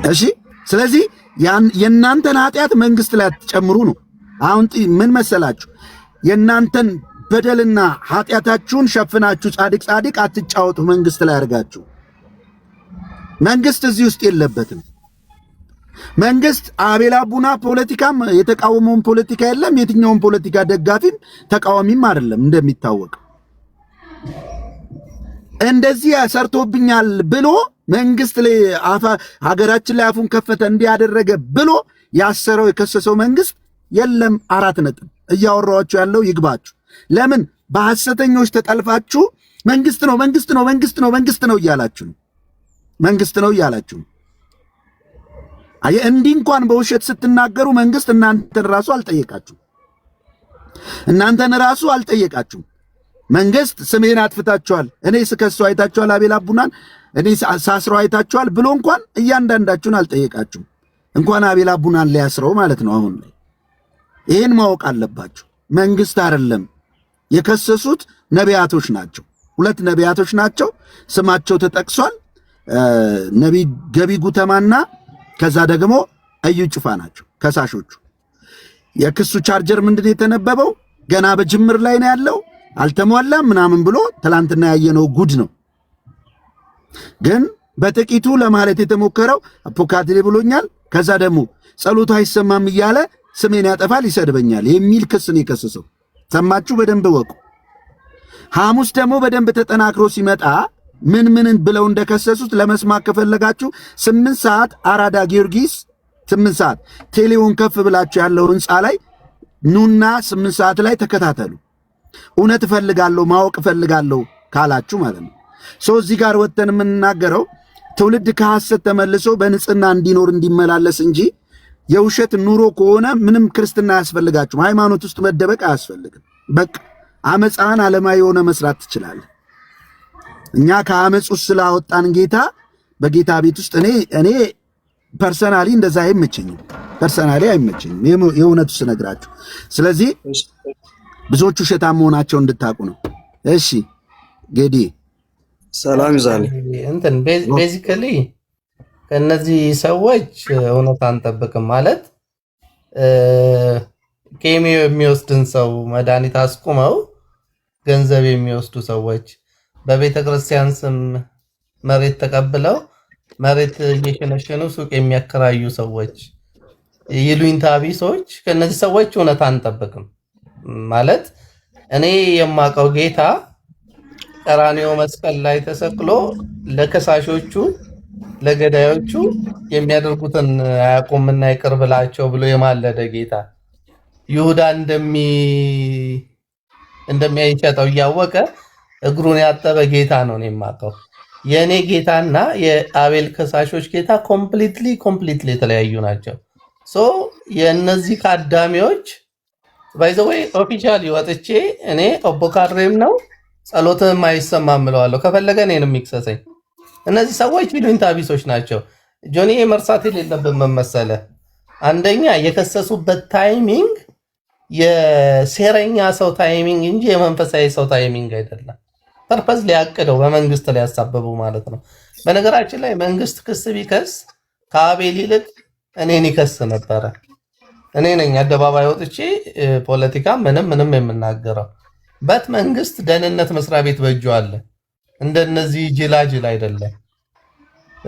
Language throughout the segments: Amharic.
እሺ ስለዚህ የእናንተን ኃጢአት መንግስት ላይ አትጨምሩ ነው። አሁን ምን መሰላችሁ? የእናንተን በደልና ኃጢአታችሁን ሸፍናችሁ ጻድቅ አትጫወቱ መንግስት ላይ አድርጋችሁ። መንግስት እዚህ ውስጥ የለበትም። መንግስት አቤል አቡና ፖለቲካም የተቃወመውን ፖለቲካ የለም። የትኛውን ፖለቲካ ደጋፊም ተቃዋሚም አይደለም። እንደሚታወቅ እንደዚህ ሰርቶብኛል ብሎ መንግስት ላይ ሀገራችን ላይ አፉን ከፈተ እንዲያደረገ ብሎ ያሰረው የከሰሰው መንግስት የለም። 4 ነጥብ እያወራኋችሁ ያለው ይግባችሁ። ለምን በሐሰተኞች ተጠልፋችሁ መንግስት ነው እያላችሁ ነው። መንግስት ነው እያላችሁ እንዲህ እንኳን በውሸት ስትናገሩ መንግስት እናንተን ራሱ አልጠየቃችሁም። መንግስት ስሜን አጥፍታችኋል፣ እኔ ስከሰው አይታችኋል፣ አቤል አቡናን እኔ ሳስረው አይታችኋል ብሎ እንኳን እያንዳንዳችሁን አልጠየቃችሁም። እንኳን አቤል አቡናን ሊያስረው ማለት ነው። አሁን ላይ ይህን ማወቅ አለባችሁ። መንግስት አይደለም የከሰሱት፣ ነቢያቶች ናቸው። 2 ነቢያቶች ናቸው፣ ስማቸው ተጠቅሷል። ነቢይ ገቢ ጉተማና ከዛ ደግሞ እዩ ጩፋ ናቸው ከሳሾቹ። የክሱ ቻርጀር ምንድን የተነበበው ገና በጅምር ላይ ነው ያለው፣ አልተሟላም ምናምን ብሎ ትላንትና ያየነው ጉድ ነው። ግን በጥቂቱ ለማለት የተሞከረው አፖካትሌ ብሎኛል፣ ከዛ ደግሞ ጸሎቱ አይሰማም እያለ ስሜን ያጠፋል፣ ይሰድበኛል የሚል ክስ ነው የከሰሰው። ሰማችሁ? በደንብ ወቁ። ሐሙስ ደግሞ በደንብ ተጠናክሮ ሲመጣ ምን ብለው እንደከሰሱት ለመስማት ከፈለጋችሁ 8 ሰዓት አራዳ ጊዮርጊስ 8 ሰዓት ቴሌውን ከፍ ብላችሁ ያለው ህንፃ ላይ ኑና 8 ሰዓት ላይ ተከታተሉ። እውነት እፈልጋለሁ ማወቅ እፈልጋለሁ ካላችሁ ማለት ነው። እዚህ ጋር ወጥተን የምንናገረው ትውልድ ከሐሰት ተመልሶ በንጽህና እንዲኖር እንዲመላለስ እንጂ የውሸት ኑሮ ከሆነ ምንም ክርስትና አያስፈልጋችሁም። ሃይማኖት ውስጥ መደበቅ አያስፈልግም። በቃ አመፃን ዓለማዊ የሆነ መስራት ትችላለህ። እኛ ከአመፅ ውስጥ ስላወጣን ጌታ በጌታ ቤት ውስጥ እኔ ፐርሰናሊ እንደዛ አይመቸኝም። የእውነቱ ስነግራችሁ። ስለዚህ ብዙዎቹ ውሸታም መሆናቸው እንድታቁ ነው። እሺ ጌዲ ሰላም ይዛል እንትን ቤዚካሊ ከነዚህ ሰዎች እውነት አንጠብቅም ማለት ኬሚዮ የሚወስድን ሰው መድኃኒት አስቁመው ገንዘብ የሚወስዱ ሰዎች፣ በቤተ ክርስቲያን ስም መሬት ተቀብለው መሬት እየሸነሸኑ ሱቅ የሚያከራዩ ሰዎች፣ ይሉኝታ ቢሶች፣ ከነዚህ ሰዎች እውነት አንጠብቅም ማለት እኔ የማውቀው ጌታ ቀራንዮ መስቀል ላይ ተሰቅሎ ለከሳሾቹ ለገዳዮቹ የሚያደርጉትን አያውቁምና ይቅር ብላቸው ብሎ የማለደ ጌታ ይሁዳ እንደሚያይሸጠው እያወቀ እግሩን ያጠበ ጌታ ነው የማውቀው። የእኔ ጌታና የአቤል ከሳሾች ጌታ ኮምፕሊትሊ የተለያዩ ናቸው። የእነዚህ ካዳሚዎች ባይዘወይ ኦፊሻሊ ወጥቼ እኔ ኦቦካድሬም ነው ጸሎትም አይሰማም እለዋለሁ። ከፈለገ እኔንም ይክሰሰኝ። እነዚህ ሰዎች ይሉኝታ ቢሶች ናቸው። ጆኒ መርሳት የሌለብን መመሰለ አንደኛ የከሰሱበት ታይሚንግ የሴረኛ ሰው ታይሚንግ እንጂ የመንፈሳዊ ሰው ታይሚንግ አይደለም። ፐርፐዝ ሊያቅደው በመንግስት ሊያሳበቡ ማለት ነው። በነገራችን ላይ መንግስት ክስ ቢከስ ከአቤል ይልቅ እኔን ይከስ ነበረ። እኔ ነኝ አደባባይ ወጥቼ ፖለቲካ ምንም የምናገረው። በት መንግስት ደህንነት መስሪያ ቤት በእጁ አለ። እንደነዚህ ጅላጅል አይደለም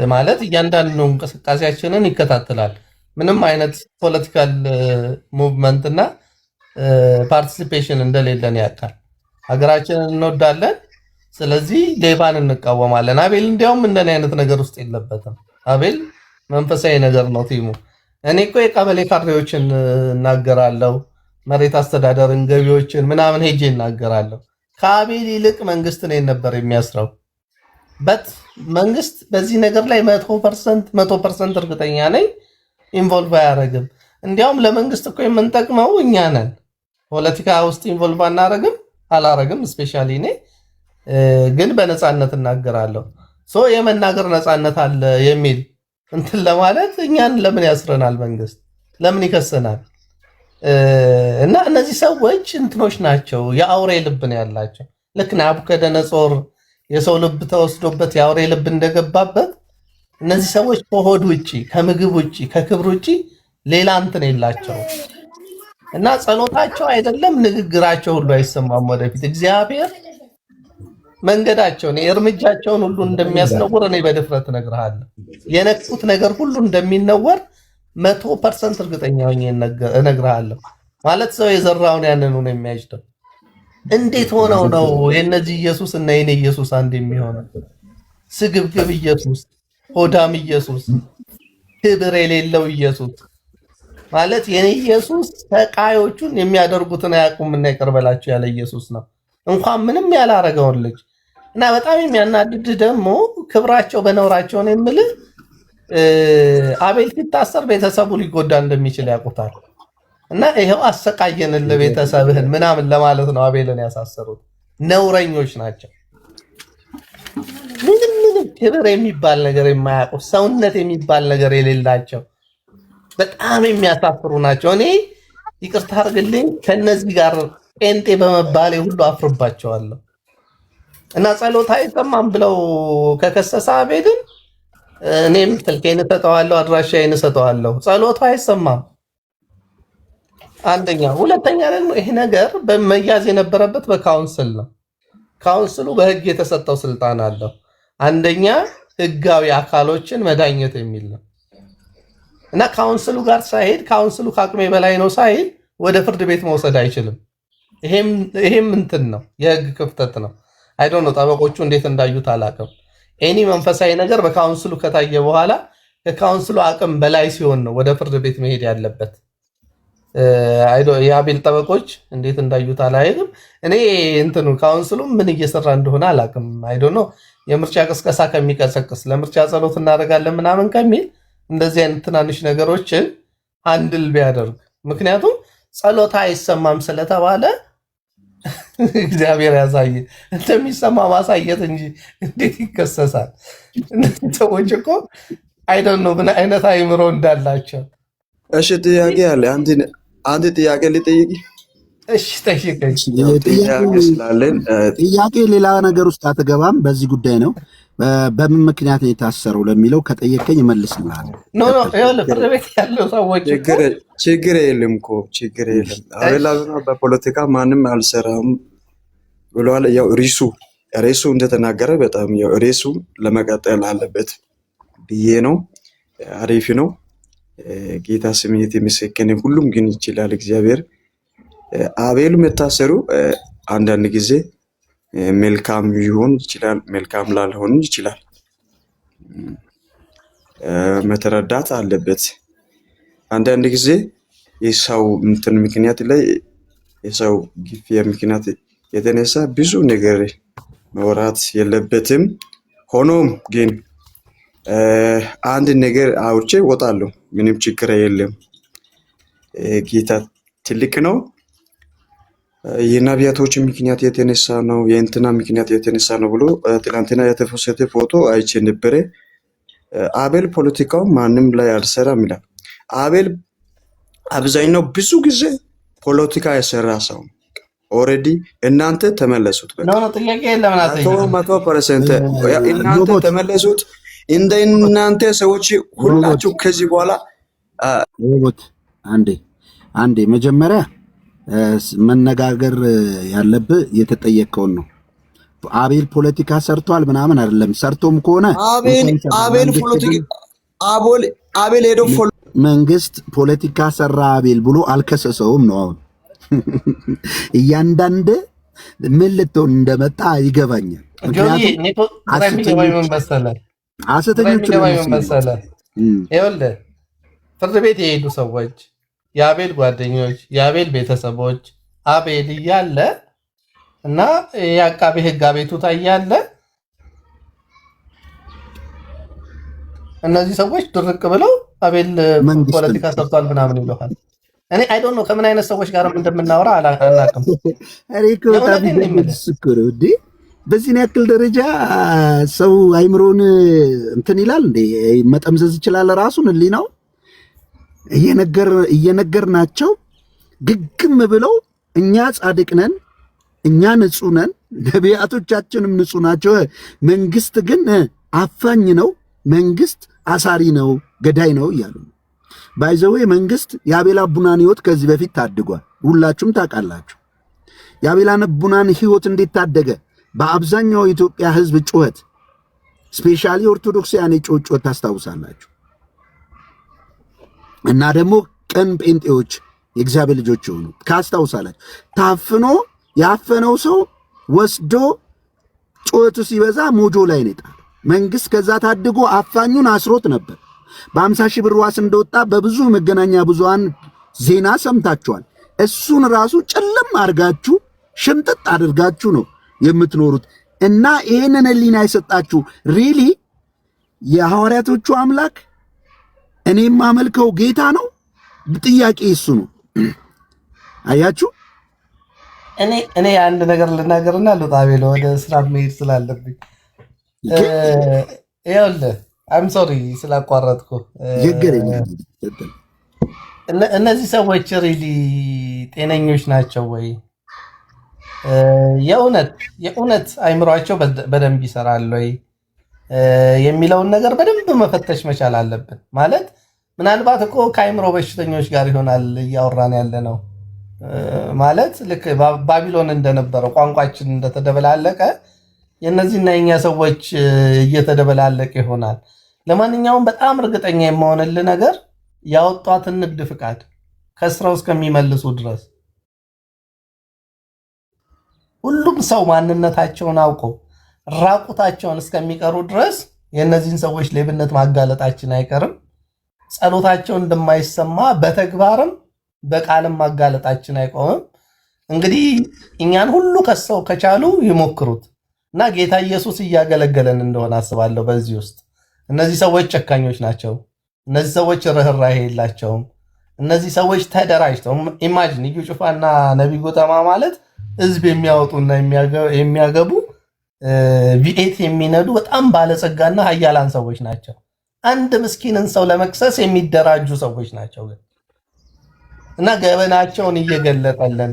ማለት እያንዳንዱ እንቅስቃሴያችንን ይከታተላል። ምንም አይነት ፖለቲካል ሙቭመንት እና ፓርቲሲፔሽን እንደሌለን ያውቃል። ሀገራችንን እንወዳለን። ስለዚህ ሌባን እንቃወማለን። አቤል እንዲያውም እንደኔ አይነት ነገር ውስጥ የለበትም። አቤል መንፈሳዊ ነገር ነው ቲሙ። እኔ እኮ የቀበሌ ካድሬዎችን እናገራለሁ፣ መሬት አስተዳደርን፣ ገቢዎችን ምናምን ሄጄ እናገራለሁ። ከአቤል ይልቅ መንግስት እኔን ነበር የሚያስረው። በት መንግስት በዚህ ነገር ላይ 100% እርግጠኛ ነኝ ኢንቮልቭ አያደርግም። እንዲያውም ለመንግስት እኮ የምንጠቅመው እኛ ነን። ፖለቲካ ውስጥ ኢንቮልቭ አላረግም። ስፔሻሊ እኔ ግን በነፃነት እናገራለሁ። የመናገር ነፃነት አለ የሚል እንትን ለማለት እኛን ለምን ያስረናል? መንግስት ለምን ይከሰናል? እና እነዚህ ሰዎች እንትኖች ናቸው፣ የአውሬ ልብ ነው ያላቸው። ልክ ናቡከደነጾር የሰው ልብ ተወስዶበት የአውሬ ልብ እንደገባበት እነዚህ ሰዎች ከሆድ ውጪ ከምግብ ውጪ ከክብር ውጪ ሌላ እንትን የላቸው እና ጸሎታቸው አይደለም ንግግራቸው ሁሉ አይሰማም። ወደፊት እግዚአብሔር መንገዳቸውን እርምጃቸውን ሁሉ እንደሚያስነውር እኔ በድፍረት እነግርሃለሁ። የነኩት ነገር ሁሉ እንደሚነወር 100% እርግጠኛ ሆኜ እነግርሃለሁ። ማለት ሰው የዘራውን ያንኑ ነው የሚያጭደው። እንዴት ሆነው ነው የነዚህ ኢየሱስ እና የኔ ኢየሱስ አንድ የሚሆነው? ስግብግብ ኢየሱስ፣ ሆዳም ኢየሱስ፣ ክብር የሌለው ኢየሱስ ማለት የኔ ኢየሱስ ተቃዮቹን የሚያደርጉትን አያውቁምና ይቅር በላቸው ያለ ኢየሱስ ነው። እንኳን ምንም ያላረገውን ልጅ እና በጣም የሚያናድድህ ደግሞ ክብራቸው በነውራቸው ነው የምልህ። አቤል ሲታሰር ቤተሰቡ ሊጎዳ እንደሚችል ያውቁታል። እና ይሄው አሰቃየንልህ ቤተሰብህን ምናምን ለማለት ነው አቤልን ያሳሰሩት። ነውረኞች ናቸው። ምንም ክብር የሚባል ነገር የማያውቁ ሰውነት የሚባል ነገር የሌላቸው በጣም የሚያሳፍሩ ናቸው። እኔ ይቅርታ አድርግልኝ ከነዚህ ጋር ጴንጤ በመባሌ ሁሉ አፍርባቸዋለሁ። እና ጸሎት አይሰማም ብለው ከከሰሰ አቤልን እኔም ስልኬን እሰጠዋለሁ፣ አድራሻዬን እሰጠዋለሁ። ጸሎቱ አይሰማም አንደኛ። ሁለተኛ ደግሞ ይሄ ነገር በመያዝ የነበረበት በካውንስል ነው። ካውንስሉ በህግ የተሰጠው ስልጣን አለው። አንደኛ ህጋዊ አካሎችን መዳኘት የሚል ነው እና ካውንስሉ ጋር ሳይሄድ ካውንስሉ ከአቅሜ በላይ ነው ሳይል ወደ ፍርድ ቤት መውሰድ አይችልም። ይሄም እንትን ነው የህግ ክፍተት ነው። አይ ዶንት ኖ ጠበቆቹ እንዴት እንዳዩት አላውቅም። ኤኒ መንፈሳዊ ነገር በካውንስሉ ከታየ በኋላ ከካውንስሉ አቅም በላይ ሲሆን ነው ወደ ፍርድ ቤት መሄድ ያለበት። የአቤል ጠበቆች እንዴት እንዳዩት አላውቅም። እኔ እንትኑ ካውንስሉ ምን እየሰራ እንደሆነ አላውቅም። አይ ዶንት ኖ የምርጫ ቅስቀሳ ከሚቀሰቅስ ለምርጫ ጸሎት እናደርጋለን ምናምን ከሚል እንደዚህ አይነት ትናንሽ ነገሮችን አንድል ቢያደርግ። ምክንያቱም ጸሎት አይሰማም ስለተባለ እግዚአብሔር ያሳየ እንደሚሰማ ማሳየት እንጂ እንዴት ይከሰሳል? እነዚህ ሰዎች እኮ አይ ዶንት ኖ ምን አይነት አይምሮ እንዳላቸው። እሺ ጥያቄ አለ። አንድ ጥያቄ ልጠይቅ። እሺ ጠይቀኝ። ጥያቄ ሌላ ነገር ውስጥ አትገባም። በዚህ ጉዳይ ነው። በምን ምክንያት የታሰረው ለሚለው ከጠየቀኝ እመልስልሃለሁ። ኖ ፍርድ ቤት ያለው ሰዎች ችግር የለም እኮ ችግር የለም። አቤል በፖለቲካ ማንም አልሰራም ብሏል። ያው ሬሱ እንደተናገረ በጣም ያው ሬሱ ለመቀጠል አለበት ብዬ ነው። አሪፍ ነው። ጌታ ስም የተመሰገነ። ሁሉም ግን ይችላል እግዚአብሔር። አቤል መታሰሩ አንዳንድ ጊዜ መልካም ሊሆን ይችላል፣ መልካም ላልሆን ይችላል። መተረዳት አለበት። አንዳንድ ጊዜ የሰው እንትን ምክንያት ላይ የሰው ግፊያ ምክንያት የተነሳ ብዙ ነገር መውራት የለበትም። ሆኖም ግን አንድ ነገር አውርቼ እወጣለሁ። ምንም ችግር የለም። ጌታ ትልቅ ነው። የነቢያቶች ምክንያት የተነሳ ነው፣ የእንትና ምክንያት የተነሳ ነው ብሎ ትናንትና የተፈሰተ ፎቶ አይቼ ነበረ። አቤል ፖለቲካው ማንም ላይ አልሰራም ይላል። አቤል አብዛኛው ብዙ ጊዜ ፖለቲካ የሰራ ሰው ኦልሬዲ። እናንተ ተመለሱት፣ መቶ ፐርሰንት እናንተ ተመለሱት። እንደ እናንተ ሰዎች ሁላችሁ ከዚህ በኋላ አንዴ መጀመሪያ መነጋገር ያለብህ የተጠየቀውን ነው። አቤል ፖለቲካ ሰርቷል ምናምን አይደለም። ሰርቶም ከሆነ አቤል ሄዶ መንግስት ፖለቲካ ሰራ አቤል ብሎ አልከሰሰውም ነው። አሁን እያንዳንድ ምን ልትሆን እንደመጣ ይገባኛል። ሐሰተኞች ይኸውልህ ፍርድ ቤት የሄዱ ሰዎች የአቤል ጓደኞች፣ የአቤል ቤተሰቦች አቤል እያለ እና የአቃቤ ሕግ አቤቱታ እያለ እነዚህ ሰዎች ድርቅ ብለው አቤል ፖለቲካ ሰርቷል ምናምን ይለዋል። እኔ አይ ዶንት ኖ ከምን አይነት ሰዎች ጋር እንደምናወራ አላውቅም። በዚህን ያክል ደረጃ ሰው አይምሮን እንትን ይላል እንዴ? መጠምዘዝ ይችላል ራሱን ህሊናው እየነገርናቸው ግግም ብለው እኛ ጻድቅ ነን፣ እኛ ንጹህ ነን፣ ነቢያቶቻችንም ንጹህ ናቸው፣ መንግስት ግን አፋኝ ነው፣ መንግስት አሳሪ ነው፣ ገዳይ ነው እያሉ ነው። ባይዘዌ መንግስት የአቤል አቡናን ህይወት ከዚህ በፊት ታድጓል። ሁላችሁም ታውቃላችሁ። የአቤል አቡናን ህይወት እንዴት ታደገ? በአብዛኛው የኢትዮጵያ ህዝብ ጩኸት፣ ስፔሻሊ ኦርቶዶክሳውያን ጩኸት ታስታውሳላችሁ። እና ደግሞ ቅን ጴንጤዎች የእግዚአብሔር ልጆች የሆኑ ካስታውሳላችሁ። ታፍኖ ያፈነው ሰው ወስዶ ጩኸቱ ሲበዛ ሞጆ ላይ ነጣል። መንግስት ከዛ ታድጎ አፋኙን አስሮት ነበር። በ50 ሺህ ብር ዋስ እንደወጣ በብዙ መገናኛ ብዙሃን ዜና ሰምታችኋል። እሱን ራሱ ጭልም አድርጋችሁ ሽምጥጥ አድርጋችሁ ነው የምትኖሩት። እና ይህንን ህሊና የሰጣችሁ ሪሊ የሐዋርያቶቹ አምላክ እኔም አመልከው ጌታ ነው? ጥያቄ እሱ ነው። አያችሁ። እኔ አንድ ነገር ልናገርና ልጣቤ ወደ ስራ መሄድ ስላለብኝ ይኸውልህ፣ አም ሶሪ ስላቋረጥኩ። እነዚህ ሰዎች ሪሊ ጤነኞች ናቸው ወይ? የእውነት አይምሯቸው በደንብ ይሰራል ወይ የሚለውን ነገር በደንብ መፈተሽ መቻል አለብን። ማለት ምናልባት እኮ ከአይምሮ በሽተኞች ጋር ይሆናል እያወራን ያለ ነው። ማለት ልክ ባቢሎን እንደነበረው ቋንቋችን እንደተደበላለቀ የእነዚህና የኛ ሰዎች እየተደበላለቀ ይሆናል። ለማንኛውም በጣም እርግጠኛ የመሆንልህ ነገር ያወጧትን ንግድ ፍቃድ ከስራው እስከሚመልሱ ድረስ ሁሉም ሰው ማንነታቸውን አውቀው ራቁታቸውን እስከሚቀሩ ድረስ የእነዚህን ሰዎች ሌብነት ማጋለጣችን አይቀርም። ጸሎታቸው እንደማይሰማ በተግባርም በቃልም ማጋለጣችን አይቆምም። እንግዲህ እኛን ሁሉ ከሰው ከቻሉ ይሞክሩት እና ጌታ ኢየሱስ እያገለገለን እንደሆነ አስባለሁ። በዚህ ውስጥ እነዚህ ሰዎች ጨካኞች ናቸው። እነዚህ ሰዎች ርኅራኄ የላቸውም። እነዚህ ሰዎች ተደራጅተው ኢማጂን እዩ ጩፋና ነቢይ ጎተማ ማለት ህዝብ የሚያወጡና የሚያገቡ ቪኤት የሚነዱ በጣም ባለጸጋና ሀያላን ሰዎች ናቸው። አንድ ምስኪንን ሰው ለመክሰስ የሚደራጁ ሰዎች ናቸው። እና ገበናቸውን እየገለጠለን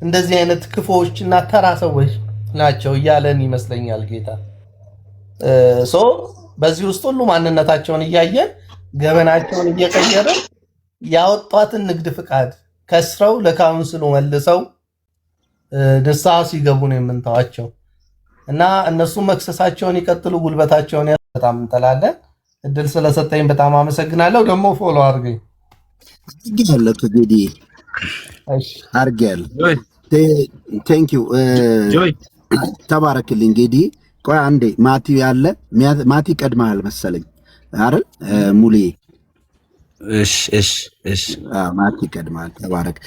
እንደዚህ አይነት ክፉዎችና ተራ ሰዎች ናቸው እያለን ይመስለኛል ጌታ። በዚህ ውስጥ ሁሉ ማንነታቸውን እያየን ገበናቸውን እየቀየርን ያወጧትን ንግድ ፍቃድ ከስረው ለካውንስሉ መልሰው ንስሐ ሲገቡ ነው የምንተዋቸው። እና እነሱ መክሰሳቸውን ይቀጥሉ፣ ጉልበታቸውን በጣም እንጠላለን። እድል ስለሰጠኝ በጣም አመሰግናለሁ። ደግሞ ፎሎ አድርገኝ አርጌያለሁ። ቴንክ ዩ ተባረክልኝ። ጌዲ ቆይ አንዴ ማቲ ያለ ማቲ ቀድመሃል መሰለኝ አይደል? ሙሌ እሺ ማቲ ቀድመሃል። ተባረክ።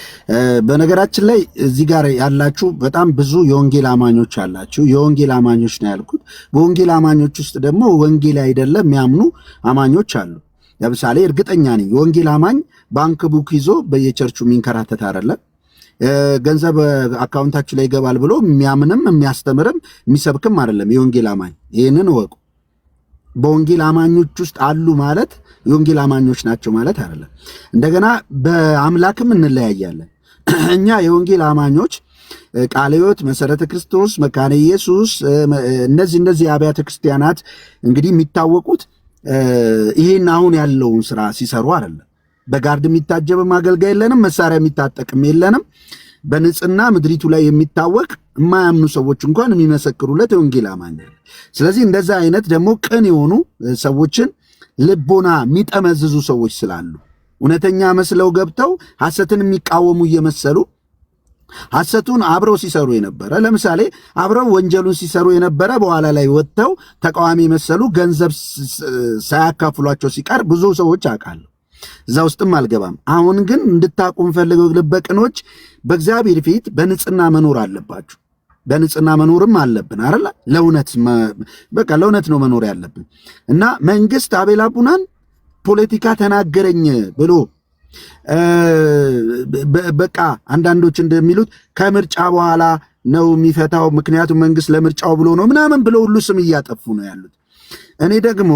በነገራችን ላይ እዚህ ጋር ያላችሁ በጣም ብዙ የወንጌል አማኞች አላችሁ። የወንጌል አማኞች ነው ያልኩት። በወንጌል አማኞች ውስጥ ደግሞ ወንጌል አይደለም የሚያምኑ አማኞች አሉ። ለምሳሌ እርግጠኛ ነኝ የወንጌል አማኝ ባንክ ቡክ ይዞ በየቸርቹ የሚንከራተት አይደለም። ገንዘብ አካውንታችሁ ላይ ይገባል ብሎ የሚያምንም የሚያስተምርም የሚሰብክም አይደለም የወንጌል አማኝ። ይህንን እወቁ። በወንጌል አማኞች ውስጥ አሉ ማለት የወንጌል አማኞች ናቸው ማለት አይደለም። እንደገና በአምላክም እንለያያለን። እኛ የወንጌል አማኞች ቃለ ሕይወት፣ መሰረተ ክርስቶስ፣ መካነ ኢየሱስ እነዚህ አብያተ ክርስቲያናት እንግዲህ የሚታወቁት ይሄን አሁን ያለውን ስራ ሲሰሩ አይደለም። በጋርድ የሚታጀብ ማገልገል የለንም። መሳሪያ የሚታጠቅም የለንም። በንጽህና ምድሪቱ ላይ የሚታወቅ የማያምኑ ሰዎች እንኳን የሚመሰክሩለት የወንጌል አማኝ። ስለዚህ እንደዛ አይነት ደግሞ ቅን የሆኑ ሰዎችን ልቦና የሚጠመዝዙ ሰዎች ስላሉ እውነተኛ መስለው ገብተው ሐሰትን የሚቃወሙ እየመሰሉ ሐሰቱን አብረው ሲሰሩ የነበረ ለምሳሌ አብረው ወንጀሉን ሲሰሩ የነበረ በኋላ ላይ ወጥተው ተቃዋሚ መሰሉ ገንዘብ ሳያካፍሏቸው ሲቀር ብዙ ሰዎች አውቃለሁ። እዛ ውስጥም አልገባም። አሁን ግን እንድታቁም ፈልገው ልበቅኖች በእግዚአብሔር ፊት በንጽህና መኖር አለባችሁ። በንጽህና መኖርም አለብን አይደል? ለእውነት ነው መኖር ያለብን እና መንግስት አቤል አቡናን ፖለቲካ ተናገረኝ ብሎ በቃ አንዳንዶች እንደሚሉት ከምርጫ በኋላ ነው የሚፈታው፣ ምክንያቱም መንግስት ለምርጫው ብሎ ነው ምናምን ብሎ ሁሉ ስም እያጠፉ ነው ያሉት። እኔ ደግሞ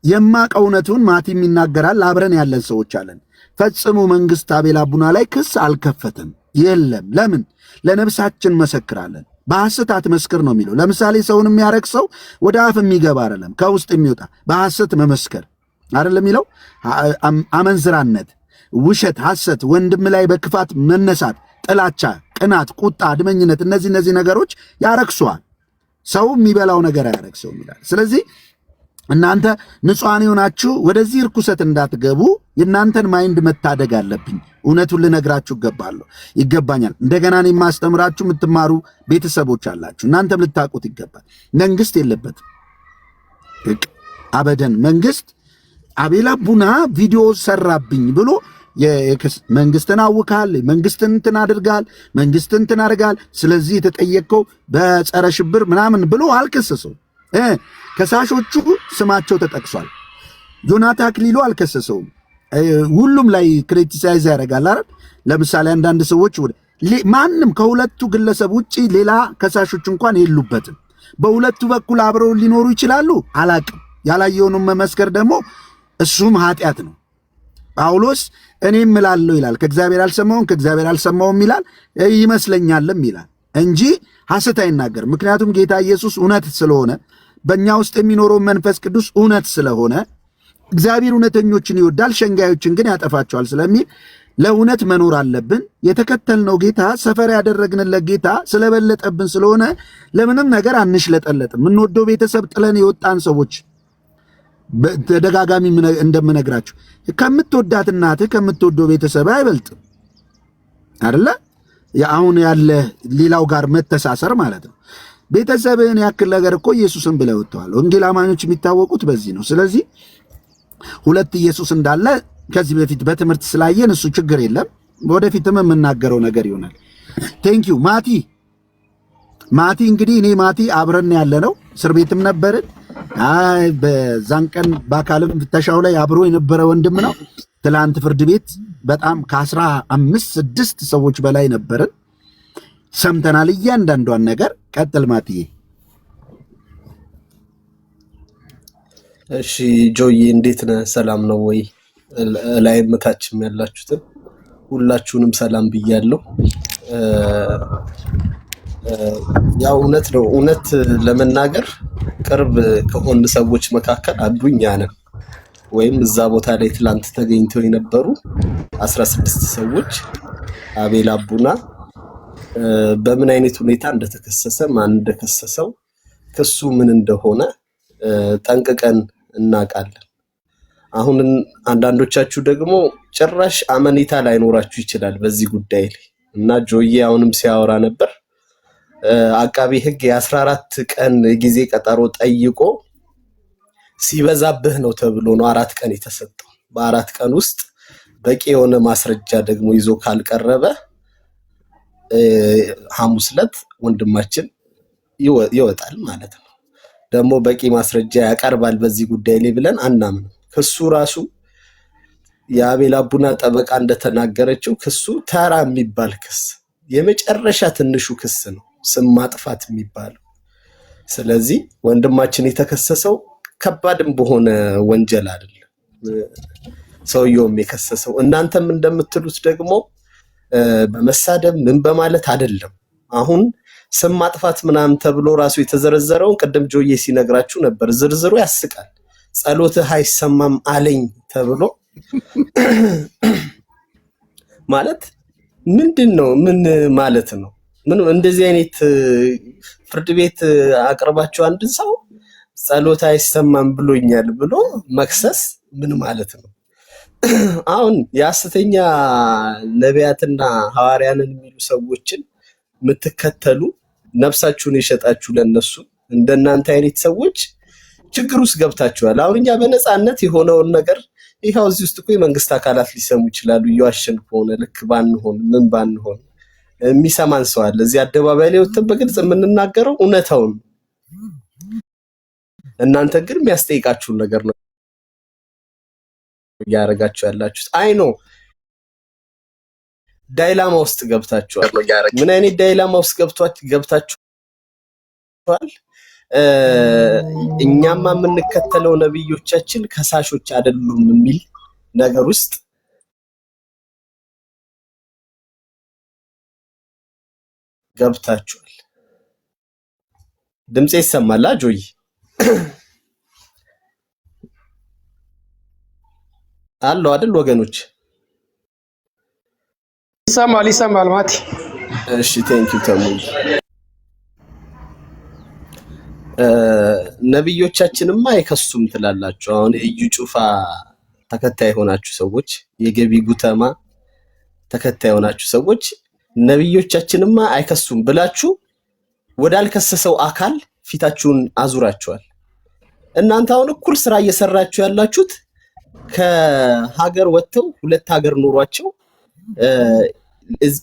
የማቀው እውነቱን ማቲም ይናገራል። አብረን ያለን ሰዎች አለን። ፈጽሞ መንግስት አቤል አቡና ላይ ክስ አልከፈተም። የለም። ለምን? ለነፍሳችን መሰክራለን። በሐሰት አትመስክር ነው የሚለው። ለምሳሌ ሰውን የሚያረግ ሰው ወደ አፍ የሚገባ አይደለም ከውስጥ የሚወጣ በሐሰት መመስከር አይደለም የሚለው አመንዝራነት፣ ውሸት፣ ሐሰት፣ ወንድም ላይ በክፋት መነሳት፣ ጥላቻ፣ ቅናት፣ ቁጣ፣ አድመኝነት እነዚህ ነገሮች ያረክሷል። ሰው የሚበላው ነገር አያረክሰውም ይላል። ስለዚህ እናንተ ንጹሐን የሆናችሁ ወደዚህ ርኩሰት እንዳትገቡ የእናንተን ማይንድ መታደግ አለብኝ። እውነቱን ልነግራችሁ ይገባኛል። እንደገና እኔ የማስተምራችሁ የምትማሩ ቤተሰቦች አላችሁ። እናንተም ልታውቁት ይገባል። መንግስት የለበትም አበደን። መንግስት አቤል አቡና ቪዲዮ ሰራብኝ ብሎ መንግስትን አውካል፣ መንግስትን እንትን አድርጋል፣ መንግስትን እንትን አድርጋል፣ ስለዚህ የተጠየቀው በጸረ ሽብር ምናምን ብሎ አልከሰሰው። ከሳሾቹ ስማቸው ተጠቅሷል። ዮናታን አክሊሉ አልከሰሰውም። ሁሉም ላይ ክሪቲሳይዝ ያደርጋል አይደል? ለምሳሌ አንዳንድ ሰዎች ማንም ከሁለቱ ግለሰብ ውጪ ሌላ ከሳሾች እንኳን የሉበትም። በሁለቱ በኩል አብረው ሊኖሩ ይችላሉ። አላቅም። ያላየውንም መመስከር ደግሞ እሱም ኃጢአት ነው። ጳውሎስ እኔም እላለሁ ይላል፣ ከእግዚአብሔር አልሰማውም ይላል፣ ይመስለኛልም ይላል እንጂ ሐሰት አይናገርም። ምክንያቱም ጌታ ኢየሱስ እውነት ስለሆነ በእኛ ውስጥ የሚኖረው መንፈስ ቅዱስ እውነት ስለሆነ እግዚአብሔር እውነተኞችን ይወዳል፣ ሸንጋዮችን ግን ያጠፋቸዋል ስለሚል ለእውነት መኖር አለብን። የተከተልነው ጌታ፣ ሰፈር ያደረግንለት ጌታ ስለበለጠብን ስለሆነ ለምንም ነገር አንሽለጠለጥም። የምንወደው ቤተሰብ ጥለን የወጣን ሰዎች ተደጋጋሚ እንደምነግራችሁ ከምትወዳት እናትህ ከምትወደው ቤተሰብ አይበልጥም አይደለ? አሁን ያለ ሌላው ጋር መተሳሰር ማለት ነው። ቤተሰብህን ያክል ነገር እኮ ኢየሱስን ብለው ወጥተዋል። ወንጌል አማኞች የሚታወቁት በዚህ ነው። ስለዚህ ሁለት ኢየሱስ እንዳለ ከዚህ በፊት በትምህርት ስላየን እሱ ችግር የለም። ወደፊትም የምናገረው ነገር ይሆናል። ቴንኪዩ ማቲ እንግዲህ እኔ ማቲ አብረን ያለ ነው። እስር ቤትም ነበርን። በዛን ቀን በአካልም ፍተሻው ላይ አብሮ የነበረ ወንድም ነው። ትላንት ፍርድ ቤት በጣም ከ15-16 ሰዎች በላይ ነበርን። ሰምተናል እያንዳንዷን ነገር። ቀጥል ማትዬ። እሺ ጆዬ እንዴት ነህ? ሰላም ነው ወይ? ላይ መታችም ያላችሁትን ሁላችሁንም ሰላም ብያለሁ። ያው እውነት ነው። እውነት ለመናገር ቅርብ ከሆኑ ሰዎች መካከል አንዱ እኛ ነን። ወይም እዛ ቦታ ላይ ትላንት ተገኝተው የነበሩ 16 ሰዎች አቤል አቡና በምን አይነት ሁኔታ እንደተከሰሰ፣ ማን እንደከሰሰው፣ ክሱ ምን እንደሆነ ጠንቅቀን እናውቃለን። አሁን አንዳንዶቻችሁ ደግሞ ጭራሽ አመኔታ ላይኖራችሁ ይችላል በዚህ ጉዳይ ላይ እና ጆዬ አሁንም ሲያወራ ነበር። አቃቢ ሕግ የ14 ቀን ጊዜ ቀጠሮ ጠይቆ ሲበዛብህ ነው ተብሎ ነው 4 ቀን የተሰጠው። በ4 ቀን ውስጥ በቂ የሆነ ማስረጃ ደግሞ ይዞ ካልቀረበ ሐሙስ ዕለት ወንድማችን ይወጣል ማለት ነው። ደግሞ በቂ ማስረጃ ያቀርባል በዚህ ጉዳይ ላይ ብለን አናምንም። ክሱ ራሱ የአቤል አቡና ጠበቃ እንደተናገረችው ክሱ ተራ የሚባል ክስ የመጨረሻ ትንሹ ክስ ነው፣ ስም ማጥፋት የሚባለው። ስለዚህ ወንድማችን የተከሰሰው ከባድም በሆነ ወንጀል አይደለም ሰውየውም የከሰሰው። እናንተም እንደምትሉት ደግሞ በመሳደብ ምን በማለት አይደለም። አሁን ስም ማጥፋት ምናምን ተብሎ ራሱ የተዘረዘረውን ቅድም ጆዬ ሲነግራችሁ ነበር። ዝርዝሩ ያስቃል። ጸሎትህ አይሰማም አለኝ ተብሎ ማለት ምንድን ነው? ምን ማለት ነው? ምን እንደዚህ አይነት ፍርድ ቤት አቅርባችሁ አንድን ሰው ጸሎት አይሰማም ብሎኛል ብሎ መክሰስ ምን ማለት ነው? አሁን የሐሰተኛ ነቢያትና ሐዋርያንን የሚሉ ሰዎችን የምትከተሉ ነፍሳችሁን የሸጣችሁ ለነሱ እንደናንተ አይነት ሰዎች ችግር ውስጥ ገብታችኋል። አሁን እኛ በነፃነት የሆነውን ነገር ይሄው እዚህ ውስጥ እኮ የመንግስት አካላት ሊሰሙ ይችላሉ። እየዋሸን ከሆነ ልክ ባንሆን ምን ባንሆን የሚሰማን ሰው አለ። እዚህ አደባባይ ላይ ወጥተን በግልጽ የምንናገረው እውነታውን። እናንተ ግን የሚያስጠይቃችሁን ነገር ነው እያደረጋችሁ ያላችሁት። አይ ኖ ዳይላማ ውስጥ ገብታችኋል። ምን አይነት ዳይላማ ውስጥ ገብታችኋል? እኛማ የምንከተለው ነብዮቻችን ከሳሾች አይደሉም የሚል ነገር ውስጥ ገብታችኋል። ድምጼ ይሰማል ጆይ? አለው አይደል ወገኖች? ይሰማል ማቲ። እሺ ቴንኪው ተሙይ። ነብዮቻችንማ አይከሱም ትላላችሁ። አሁን እዩ ጩፋ ተከታይ ሆናችሁ ሰዎች፣ የገቢ ጉተማ ተከታይ ሆናችሁ ሰዎች ነብዮቻችንማ አይከሱም ብላችሁ ወዳልከሰሰው አካል ፊታችሁን አዙራችኋል። እናንተ አሁን እኩል ስራ እየሰራችሁ ያላችሁት ከሀገር ወጥተው ሁለት ሀገር ኖሯቸው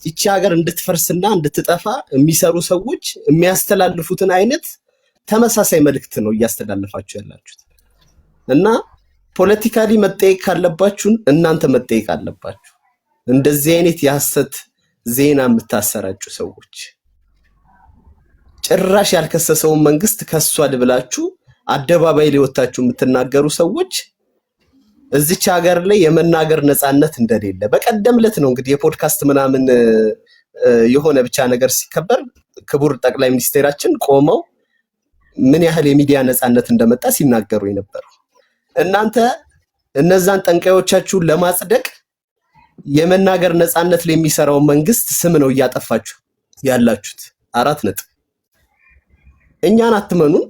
እቺ ሀገር እንድትፈርስና እንድትጠፋ የሚሰሩ ሰዎች የሚያስተላልፉትን አይነት ተመሳሳይ መልእክት ነው እያስተላልፋችሁ ያላችሁት። እና ፖለቲካሊ መጠየቅ ካለባችሁ እናንተ መጠየቅ አለባችሁ። እንደዚህ አይነት የሐሰት ዜና የምታሰራጩ ሰዎች፣ ጭራሽ ያልከሰሰውን መንግስት ከሷል ብላችሁ አደባባይ ላይ ወጣችሁ የምትናገሩ ሰዎች እዚች ሀገር ላይ የመናገር ነፃነት እንደሌለ በቀደም ዕለት ነው እንግዲህ የፖድካስት ምናምን የሆነ ብቻ ነገር ሲከበር ክቡር ጠቅላይ ሚኒስቴራችን ቆመው ምን ያህል የሚዲያ ነፃነት እንደመጣ ሲናገሩ የነበረው። እናንተ እነዛን ጠንቋዮቻችሁን ለማጽደቅ የመናገር ነፃነት ላይ የሚሰራው መንግስት ስም ነው እያጠፋችሁ ያላችሁት። 4 ነጥብ። እኛን አትመኑን።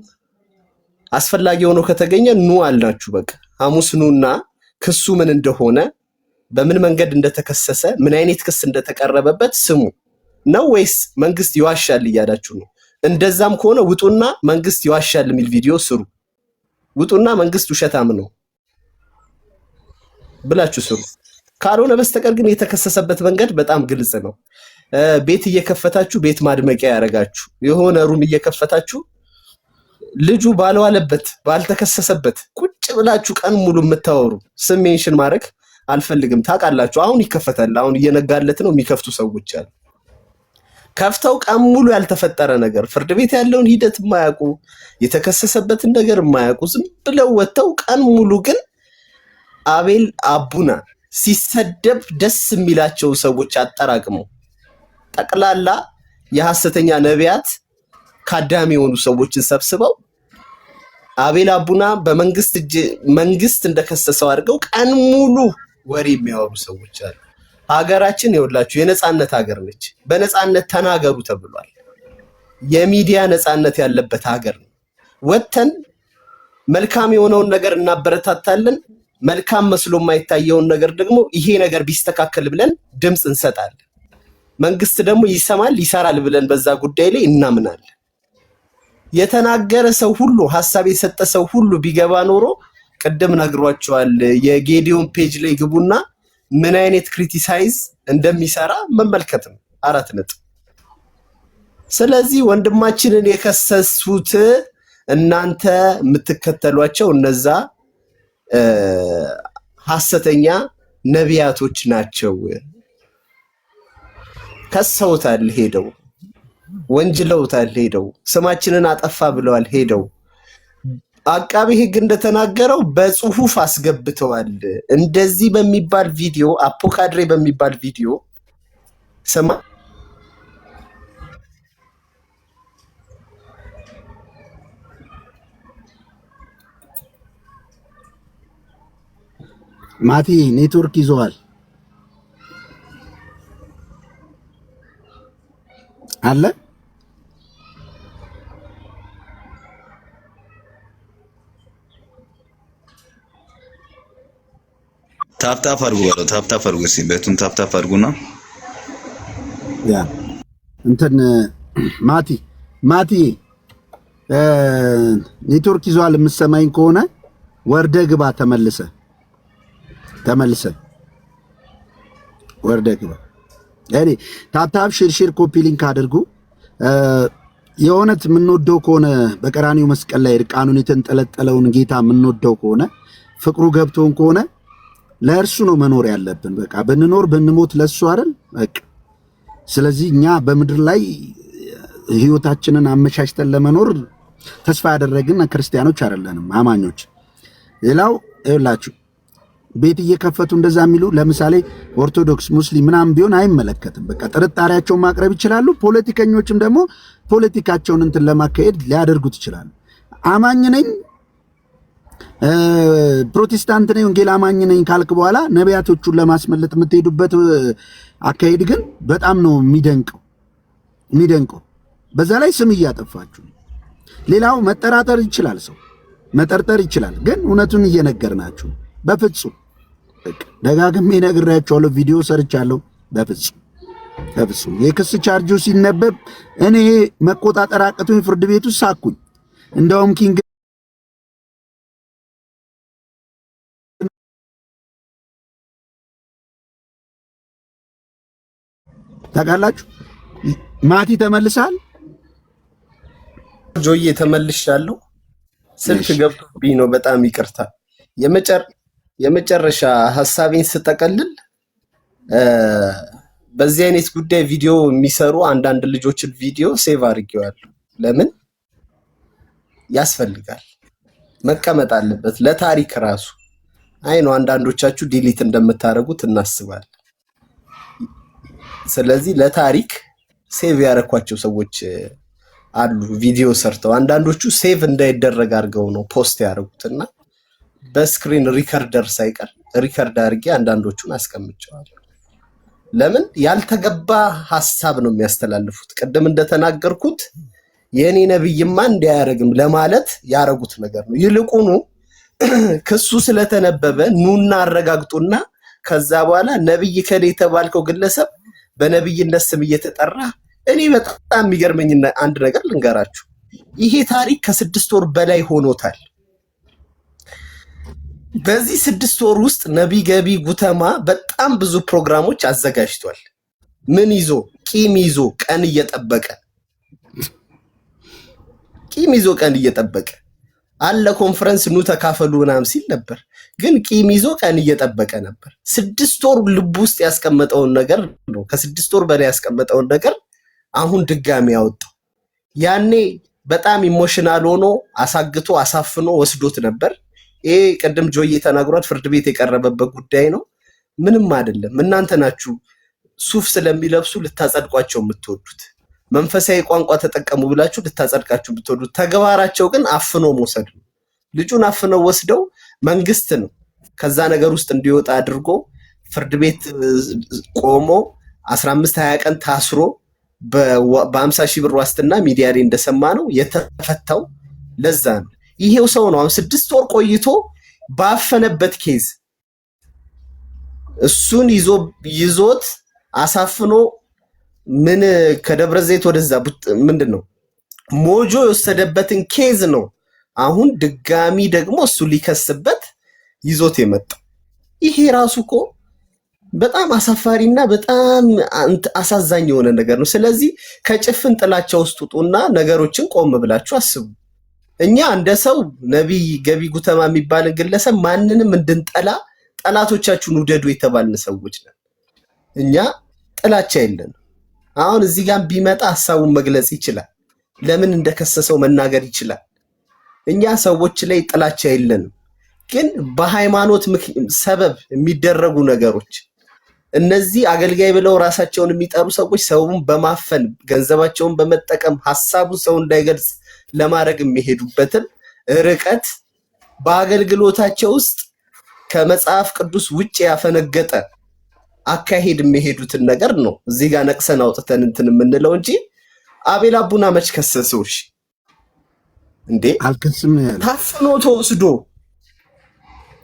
አስፈላጊ ሆኖ ከተገኘ ኑ አልናችሁ። በቃ ሐሙስ ኑና ክሱ ምን እንደሆነ በምን መንገድ እንደተከሰሰ ምን አይነት ክስ እንደተቀረበበት ስሙ ነው ወይስ መንግስት ይዋሻል እያላችሁ ነው? እንደዛም ከሆነ ውጡና መንግስት ይዋሻል የሚል ቪዲዮ ስሩ። ውጡና መንግስት ውሸታም ነው ብላችሁ ስሩ። ካልሆነ በስተቀር ግን የተከሰሰበት መንገድ በጣም ግልጽ ነው። ቤት እየከፈታችሁ ቤት ማድመቂያ ያረጋችሁ፣ የሆነ ሩም እየከፈታችሁ ልጁ ባልዋለበት ባልተከሰሰበት ቁጭ ብላችሁ ቀን ሙሉ የምታወሩ፣ ስም ሜንሽን ማድረግ አልፈልግም። ታውቃላችሁ አሁን ይከፈታል። አሁን እየነጋለት ነው። የሚከፍቱ ሰዎች አሉ። ከፍተው ቀን ሙሉ ያልተፈጠረ ነገር ፍርድ ቤት ያለውን ሂደት የማያውቁ የተከሰሰበትን ነገር የማያውቁ ዝም ብለው ወጥተው ቀን ሙሉ ግን አቤል አቡና ሲሰደብ ደስ የሚላቸው ሰዎች አጠራቅመው ጠቅላላ የሐሰተኛ ነቢያት ካዳሚ የሆኑ ሰዎችን ሰብስበው አቤል አቡና መንግስት እንደከሰሰው አድርገው ቀን ሙሉ ወሬ የሚያወሩ ሰዎች አሉ። ሀገራችን ይኸውላችሁ የነፃነት ሀገር ነች። በነፃነት ተናገሩ ተብሏል። የሚዲያ ነፃነት ያለበት ሀገር ነው። ወተን መልካም የሆነውን ነገር እናበረታታለን። መልካም መስሎ የማይታየውን ነገር ደግሞ ይሄ ነገር ቢስተካከል ብለን ድምፅ እንሰጣለን። መንግስት ደግሞ ይሰማል ይሰራል ብለን በዛ ጉዳይ ላይ እናምናለን። የተናገረ ሰው ሁሉ ሐሳብ የሰጠ ሰው ሁሉ ቢገባ ኖሮ ቅድም ነግሯቸዋል። የጌዲዮን ፔጅ ላይ ግቡና ምን አይነት ክሪቲሳይዝ እንደሚሰራ መመልከት ነው። 4 ነጥብ። ስለዚህ ወንድማችንን የከሰሱት እናንተ የምትከተሏቸው እነዛ ሐሰተኛ ነቢያቶች ናቸው። ከሰውታል፣ ሄደው ወንጅለውታል፣ ሄደው ስማችንን አጠፋ ብለዋል፣ ሄደው አቃቤ ሕግ እንደተናገረው በጽሁፍ አስገብተዋል። እንደዚህ በሚባል ቪዲዮ አፖካድሬ በሚባል ቪዲዮ ስማ ማቲ ኔትወርክ ይዘዋል አለ ታፕታፕ አድርጉ በለው። ታፕታፕ አድርጉ እስኪ ቤቱን ታፕታፕ አድርጉና ያ እንትን ማቲ ኔትወርክ ይዘዋል። የምትሰማኝ ከሆነ ወርደ ግባ፣ ተመልሰ ወርደ ግባ። ያኔ ታፕታፕ ሽርሽር ኮፒ ሊንክ አድርጉ። የእውነት የምንወደው ከሆነ በቀራኒው መስቀል ላይ እርቃኑን የተንጠለጠለውን ጌታ የምንወደው ከሆነ ፍቅሩ ገብቶን ከሆነ ለእርሱ ነው መኖር ያለብን። በቃ ብንኖር ብንሞት ለሱ አይደል? በቃ ስለዚህ እኛ በምድር ላይ ህይወታችንን አመቻችተን ለመኖር ተስፋ ያደረግን ክርስቲያኖች አይደለንም፣ አማኞች። ሌላው ይኸውላችሁ ቤት እየከፈቱ እንደዛ የሚሉ ለምሳሌ ኦርቶዶክስ፣ ሙስሊም ምናምን ቢሆን አይመለከትም። በቃ ጥርጣሬያቸውን ማቅረብ ይችላሉ። ፖለቲከኞችም ደግሞ ፖለቲካቸውን እንትን ለማካሄድ ሊያደርጉት ይችላሉ። አማኝ ነኝ ፕሮቴስታንት ነኝ ወንጌል አማኝ ነኝ ካልክ በኋላ ነቢያቶቹን ለማስመለጥ የምትሄዱበት አካሄድ ግን በጣም ነው የሚደንቀው። በዛ ላይ ስም እያጠፋችሁ። ሌላው መጠራጠር ይችላል፣ ሰው መጠርጠር ይችላል፣ ግን እውነቱን እየነገርናችሁ በፍጹም ደጋግሜ ነግሬያችኋለሁ፣ ቪዲዮ ሰርቻለሁ። በፍጹም የክስ ቻርጁ ሲነበብ እኔ መቆጣጠር አቅቶኝ ፍርድ ቤቱ ሳኩኝ። እንደውም ኪንግ ታውቃላችሁ። ማቲ ተመልሳል። ጆዬ ተመልሻለሁ። ስልክ ገብቶብኝ ነው፣ በጣም ይቅርታ። የመጨረሻ ሐሳቤን ስጠቀልል በዚህ አይነት ጉዳይ ቪዲዮ የሚሰሩ አንዳንድ ልጆችን ቪዲዮ ሴቭ አድርጌዋለሁ። ለምን ያስፈልጋል፣ መቀመጥ አለበት ለታሪክ ራሱ። አይ ነው አንዳንዶቻችሁ ዲሊት እንደምታደርጉት እናስባለን። ስለዚህ ለታሪክ ሴቭ ያረኳቸው ሰዎች አሉ ቪዲዮ ሰርተው፣ አንዳንዶቹ ሴቭ እንዳይደረግ አድርገው ነው ፖስት ያደረጉትና በስክሪን ሪከርደር ሳይቀር ሪከርድ አድርጌ አንዳንዶቹን አስቀምጨዋለሁ። ለምን ያልተገባ ሐሳብ ነው የሚያስተላልፉት። ቅድም እንደተናገርኩት የኔ ነብይማ እንዲያረግም ለማለት ያረጉት ነገር ነው። ይልቁኑ ክሱ ስለተነበበ ኑና አረጋግጡና ከዛ በኋላ ነብይ ከሌ የተባልከው ግለሰብ በነብይነት ስም እየተጠራ እኔ በጣም የሚገርመኝ አንድ ነገር ልንገራችሁ። ይሄ ታሪክ ከ6 ወር በላይ ሆኖታል። በዚህ 6 ወር ውስጥ ነብይ ገቢ ጉተማ በጣም ብዙ ፕሮግራሞች አዘጋጅቷል። ምን ይዞ? ቂም ይዞ ቀን እየጠበቀ አለ። ኮንፈረንስ ኑ ተካፈሉ ምናምን ሲል ነበር፣ ግን ቂም ይዞ ቀን እየጠበቀ ነበር። 6 ወር ልብ ውስጥ ያስቀመጠውን ነገር ነው፣ ከ6 ወር በላይ ያስቀመጠውን ነገር አሁን ድጋሚ ያወጣው። ያኔ በጣም ኢሞሽናል ሆኖ አሳግቶ አሳፍኖ ወስዶት ነበር። ይሄ ቅድም ጆዬ ተናግሯት ፍርድ ቤት የቀረበበት ጉዳይ ነው። ምንም አይደለም። እናንተ ናችሁ ሱፍ ስለሚለብሱ ልታጸድቋቸው የምትወዱት፣ መንፈሳዊ ቋንቋ ተጠቀሙ ብላችሁ ልታጸድቃችሁ የምትወዱት። ተግባራቸው ግን አፍኖ መውሰድ ነው። ልጁን አፍነው ወስደው መንግስት ነው ከዛ ነገር ውስጥ እንዲወጣ አድርጎ ፍርድ ቤት ቆሞ 15-20 ቀን ታስሮ በ50 ሺህ ብር ዋስትና ሚዲያ ላይ እንደሰማ ነው የተፈታው። ለዛ ነው ይሄው ሰው ነው አሁን 6 ወር ቆይቶ ባፈነበት ኬዝ እሱን ይዞት አሳፍኖ ምን ከደብረ ዘይት ወደዛ ምንድነው ሞጆ የወሰደበትን ኬዝ ነው አሁን ድጋሚ ደግሞ እሱ ሊከስበት ይዞት የመጣው። ይሄ ራሱ እኮ በጣም አሳፋሪና በጣም አሳዛኝ የሆነ ነገር ነው። ስለዚህ ከጭፍን ጥላቻ ውስጥ ውጡና ነገሮችን ቆም ብላችሁ አስቡ። እኛ እንደ ሰው ነብይ ገቢ ጉተማ የሚባል ግለሰብ ማንንም እንድንጠላ ጠላቶቻችሁን ውደዱ የተባልን ሰዎች ነን። እኛ ጥላቻ የለንም። አሁን እዚህ ጋር ቢመጣ ሐሳቡን መግለጽ ይችላል፣ ለምን እንደከሰሰው መናገር ይችላል። እኛ ሰዎች ላይ ጥላቻ የለንም። ግን በሃይማኖት ሰበብ የሚደረጉ ነገሮች እነዚህ አገልጋይ ብለው ራሳቸውን የሚጠሩ ሰዎች ሰውን በማፈን ገንዘባቸውን በመጠቀም ሐሳቡን ሰው እንዳይገልጽ ለማድረግ የሚሄዱበትን ርቀት በአገልግሎታቸው ውስጥ ከመጽሐፍ ቅዱስ ውጭ ያፈነገጠ አካሄድ የሚሄዱትን ነገር ነው እዚህ ጋር ነቅሰን አውጥተን እንትን የምንለው እንጂ አቤል አቡና መች ከሰሰውሽ እንዴ? አልከስም ያለ ታፍኖ ተወስዶ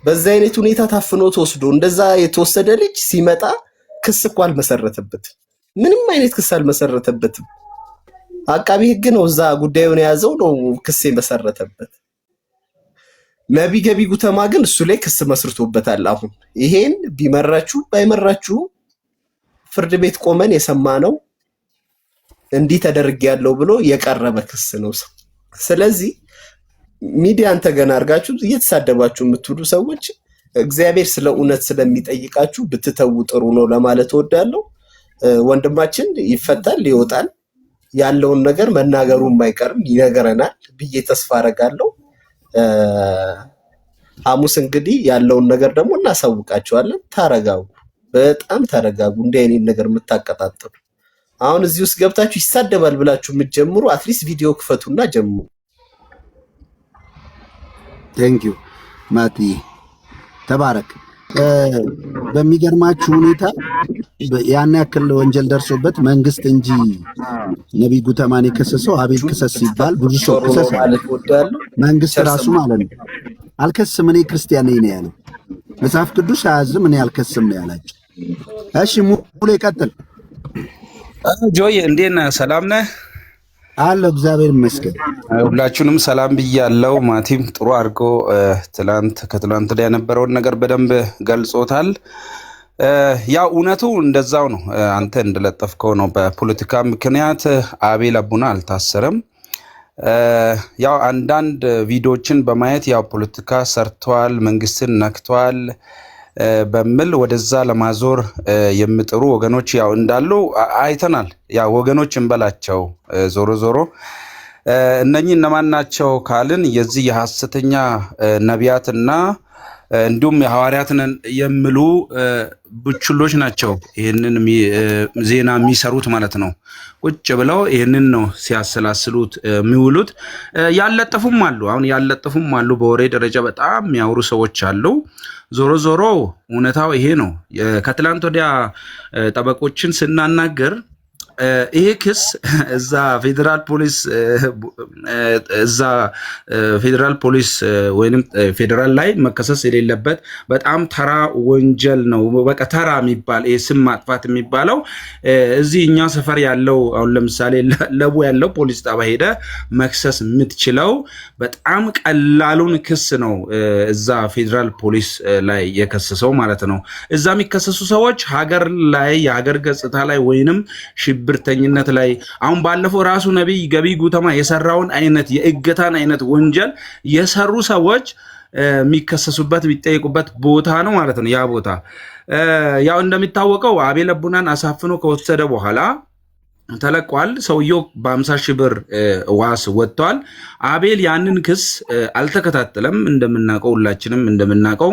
በዛ አይነት ሁኔታ ታፍኖ ተወስዶ እንደዛ የተወሰደ ልጅ ሲመጣ ክስ እኮ አልመሰረተበትም። ምንም አይነት ክስ አልመሰረተበትም። አቃቢ ሕግ ነው እዛ ጉዳዩን የያዘው ነው ክስ የመሰረተበት። ነብይ ገቢ ጉተማ ግን እሱ ላይ ክስ መስርቶበታል። አሁን ይሄን ቢመራችሁ ባይመራችሁ ፍርድ ቤት ቆመን የሰማነው እንዲህ ተደርጊያለሁ ብሎ የቀረበ ክስ ነው። ስለዚህ ሚዲያን ተገና አድርጋችሁ እየተሳደባችሁ የምትውሉ ሰዎች እግዚአብሔር ስለ እውነት ስለሚጠይቃችሁ ብትተው ጥሩ ነው ለማለት እወዳለሁ። ወንድማችን ይፈታል፣ ይወጣል፣ ያለውን ነገር መናገሩ የማይቀርም ይነገረናል ብዬ ተስፋ አደርጋለሁ። ሐሙስ እንግዲህ ያለውን ነገር ደግሞ እናሳውቃችኋለን። ታረጋጉ፣ በጣም ታረጋጉ። እንዲህ አይነት ነገር የምታቀጣጥሉ አሁን እዚህ ውስጥ ገብታችሁ ይሳደባል ብላችሁ የምትጀምሩ አትሊስት ቪዲዮ ክፈቱና ጀምሩ። ቴንክ ዩ ማቲ ተባረክ። በሚገርማችሁ ሁኔታ ያን ያክል ወንጀል ደርሶበት መንግስት እንጂ ነቢይ ጉተማን የከሰሰው አቤል ክሰስ ሲባል ብዙ ሰው ክሰስ ማለት ወዳለው መንግስት ራሱ ማለት ነው አልከስም እኔ ክርስቲያን ነኝ ነው ያለው። መጽሐፍ ቅዱስ አያዝም እኔ አልከስም ነው ያላቸው። እሺ ሙሉ ይቀጥል። ጆይ እንዴት ነህ? ሰላም ነህ? አለ እግዚአብሔር ይመስገን። ሁላችሁንም ሰላም ብያለሁ። ማቲም ጥሩ አድርጎ ከትላንት ላይ የነበረውን ነገር በደንብ ገልጾታል። ያው እውነቱ እንደዛው ነው። አንተ እንደለጠፍከው ነው። በፖለቲካ ምክንያት አቤል አቡና አልታሰረም። ያው አንዳንድ ቪዲዮዎችን በማየት ያው ፖለቲካ ሰርቷል፣ መንግስትን ነክቷል በሚል ወደዛ ለማዞር የሚጥሩ ወገኖች ያው እንዳሉ አይተናል። ያው ወገኖች እንበላቸው ዞሮ ዞሮ እነኚህ እነማን ናቸው ካልን የዚህ የሐሰተኛ ነቢያትና እንዲሁም የሐዋርያትን የሚሉ ቡችሎች ናቸው። ይህንን ዜና የሚሰሩት ማለት ነው። ቁጭ ብለው ይህንን ነው ሲያሰላስሉት የሚውሉት። ያለጠፉም አሉ። አሁን ያለጠፉም አሉ። በወሬ ደረጃ በጣም የሚያወሩ ሰዎች አሉ። ዞሮ ዞሮ እውነታው ይሄ ነው። ከትላንት ወዲያ ጠበቆችን ስናናገር ይሄ ክስ እዛ ፌዴራል ፖሊስ ወይንም ፌዴራል ላይ መከሰስ የሌለበት በጣም ተራ ወንጀል ነው። በቃ ተራ የሚባል ስም ማጥፋት የሚባለው እዚህ እኛ ሰፈር ያለው አሁን ለምሳሌ ለቡ ያለው ፖሊስ ጣቢያ ሄደ መክሰስ የምትችለው በጣም ቀላሉን ክስ ነው እዛ ፌዴራል ፖሊስ ላይ የከሰሰው ማለት ነው። እዛ የሚከሰሱ ሰዎች ሀገር ላይ የሀገር ገጽታ ላይ ወይንም ሽብርተኝነት ላይ አሁን ባለፈው ራሱ ነቢይ ገቢ ጉተማ የሰራውን አይነት የእገታን አይነት ወንጀል የሰሩ ሰዎች የሚከሰሱበት የሚጠየቁበት ቦታ ነው ማለት ነው። ያ ቦታ ያው እንደሚታወቀው አቤል አቡናን አሳፍኖ ከወሰደ በኋላ ተለቋል። ሰውየው በ50 ሺህ ብር ዋስ ወጥቷል። አቤል ያንን ክስ አልተከታተለም። እንደምናውቀው ሁላችንም እንደምናውቀው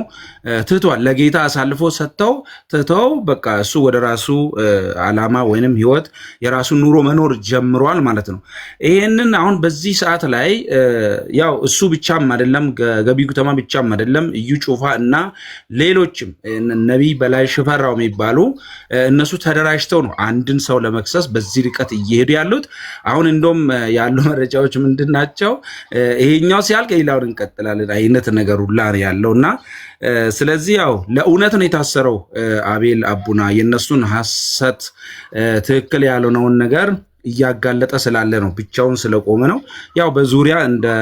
ትቷል። ለጌታ አሳልፎ ሰጥተው ትተው በቃ እሱ ወደ ራሱ አላማ ወይንም ህይወት የራሱን ኑሮ መኖር ጀምሯል ማለት ነው። ይሄንን አሁን በዚህ ሰዓት ላይ ያው እሱ ብቻም አይደለም፣ ገቢ ጉተማ ብቻም አይደለም፣ እዩ ጩፋ እና ሌሎችም ነቢይ በላይ ሽፈራው የሚባሉ እነሱ ተደራጅተው ነው አንድን ሰው ለመክሰስ በዚህ ርቀት እየሄዱ ያሉት። አሁን እንደውም ያሉ መረጃዎች ምንድናቸው? ይሄኛው ሲያልቅ ሌላውን እንቀጥላለን አይነት ነገር ሁላ ያለውና ስለዚህ ያው ለእውነት ነው የታሰረው አቤል አቡና። የነሱን ሐሰት ትክክል ያልሆነውን ነገር እያጋለጠ ስላለ ነው፣ ብቻውን ስለቆመ ነው። ያው በዙሪያ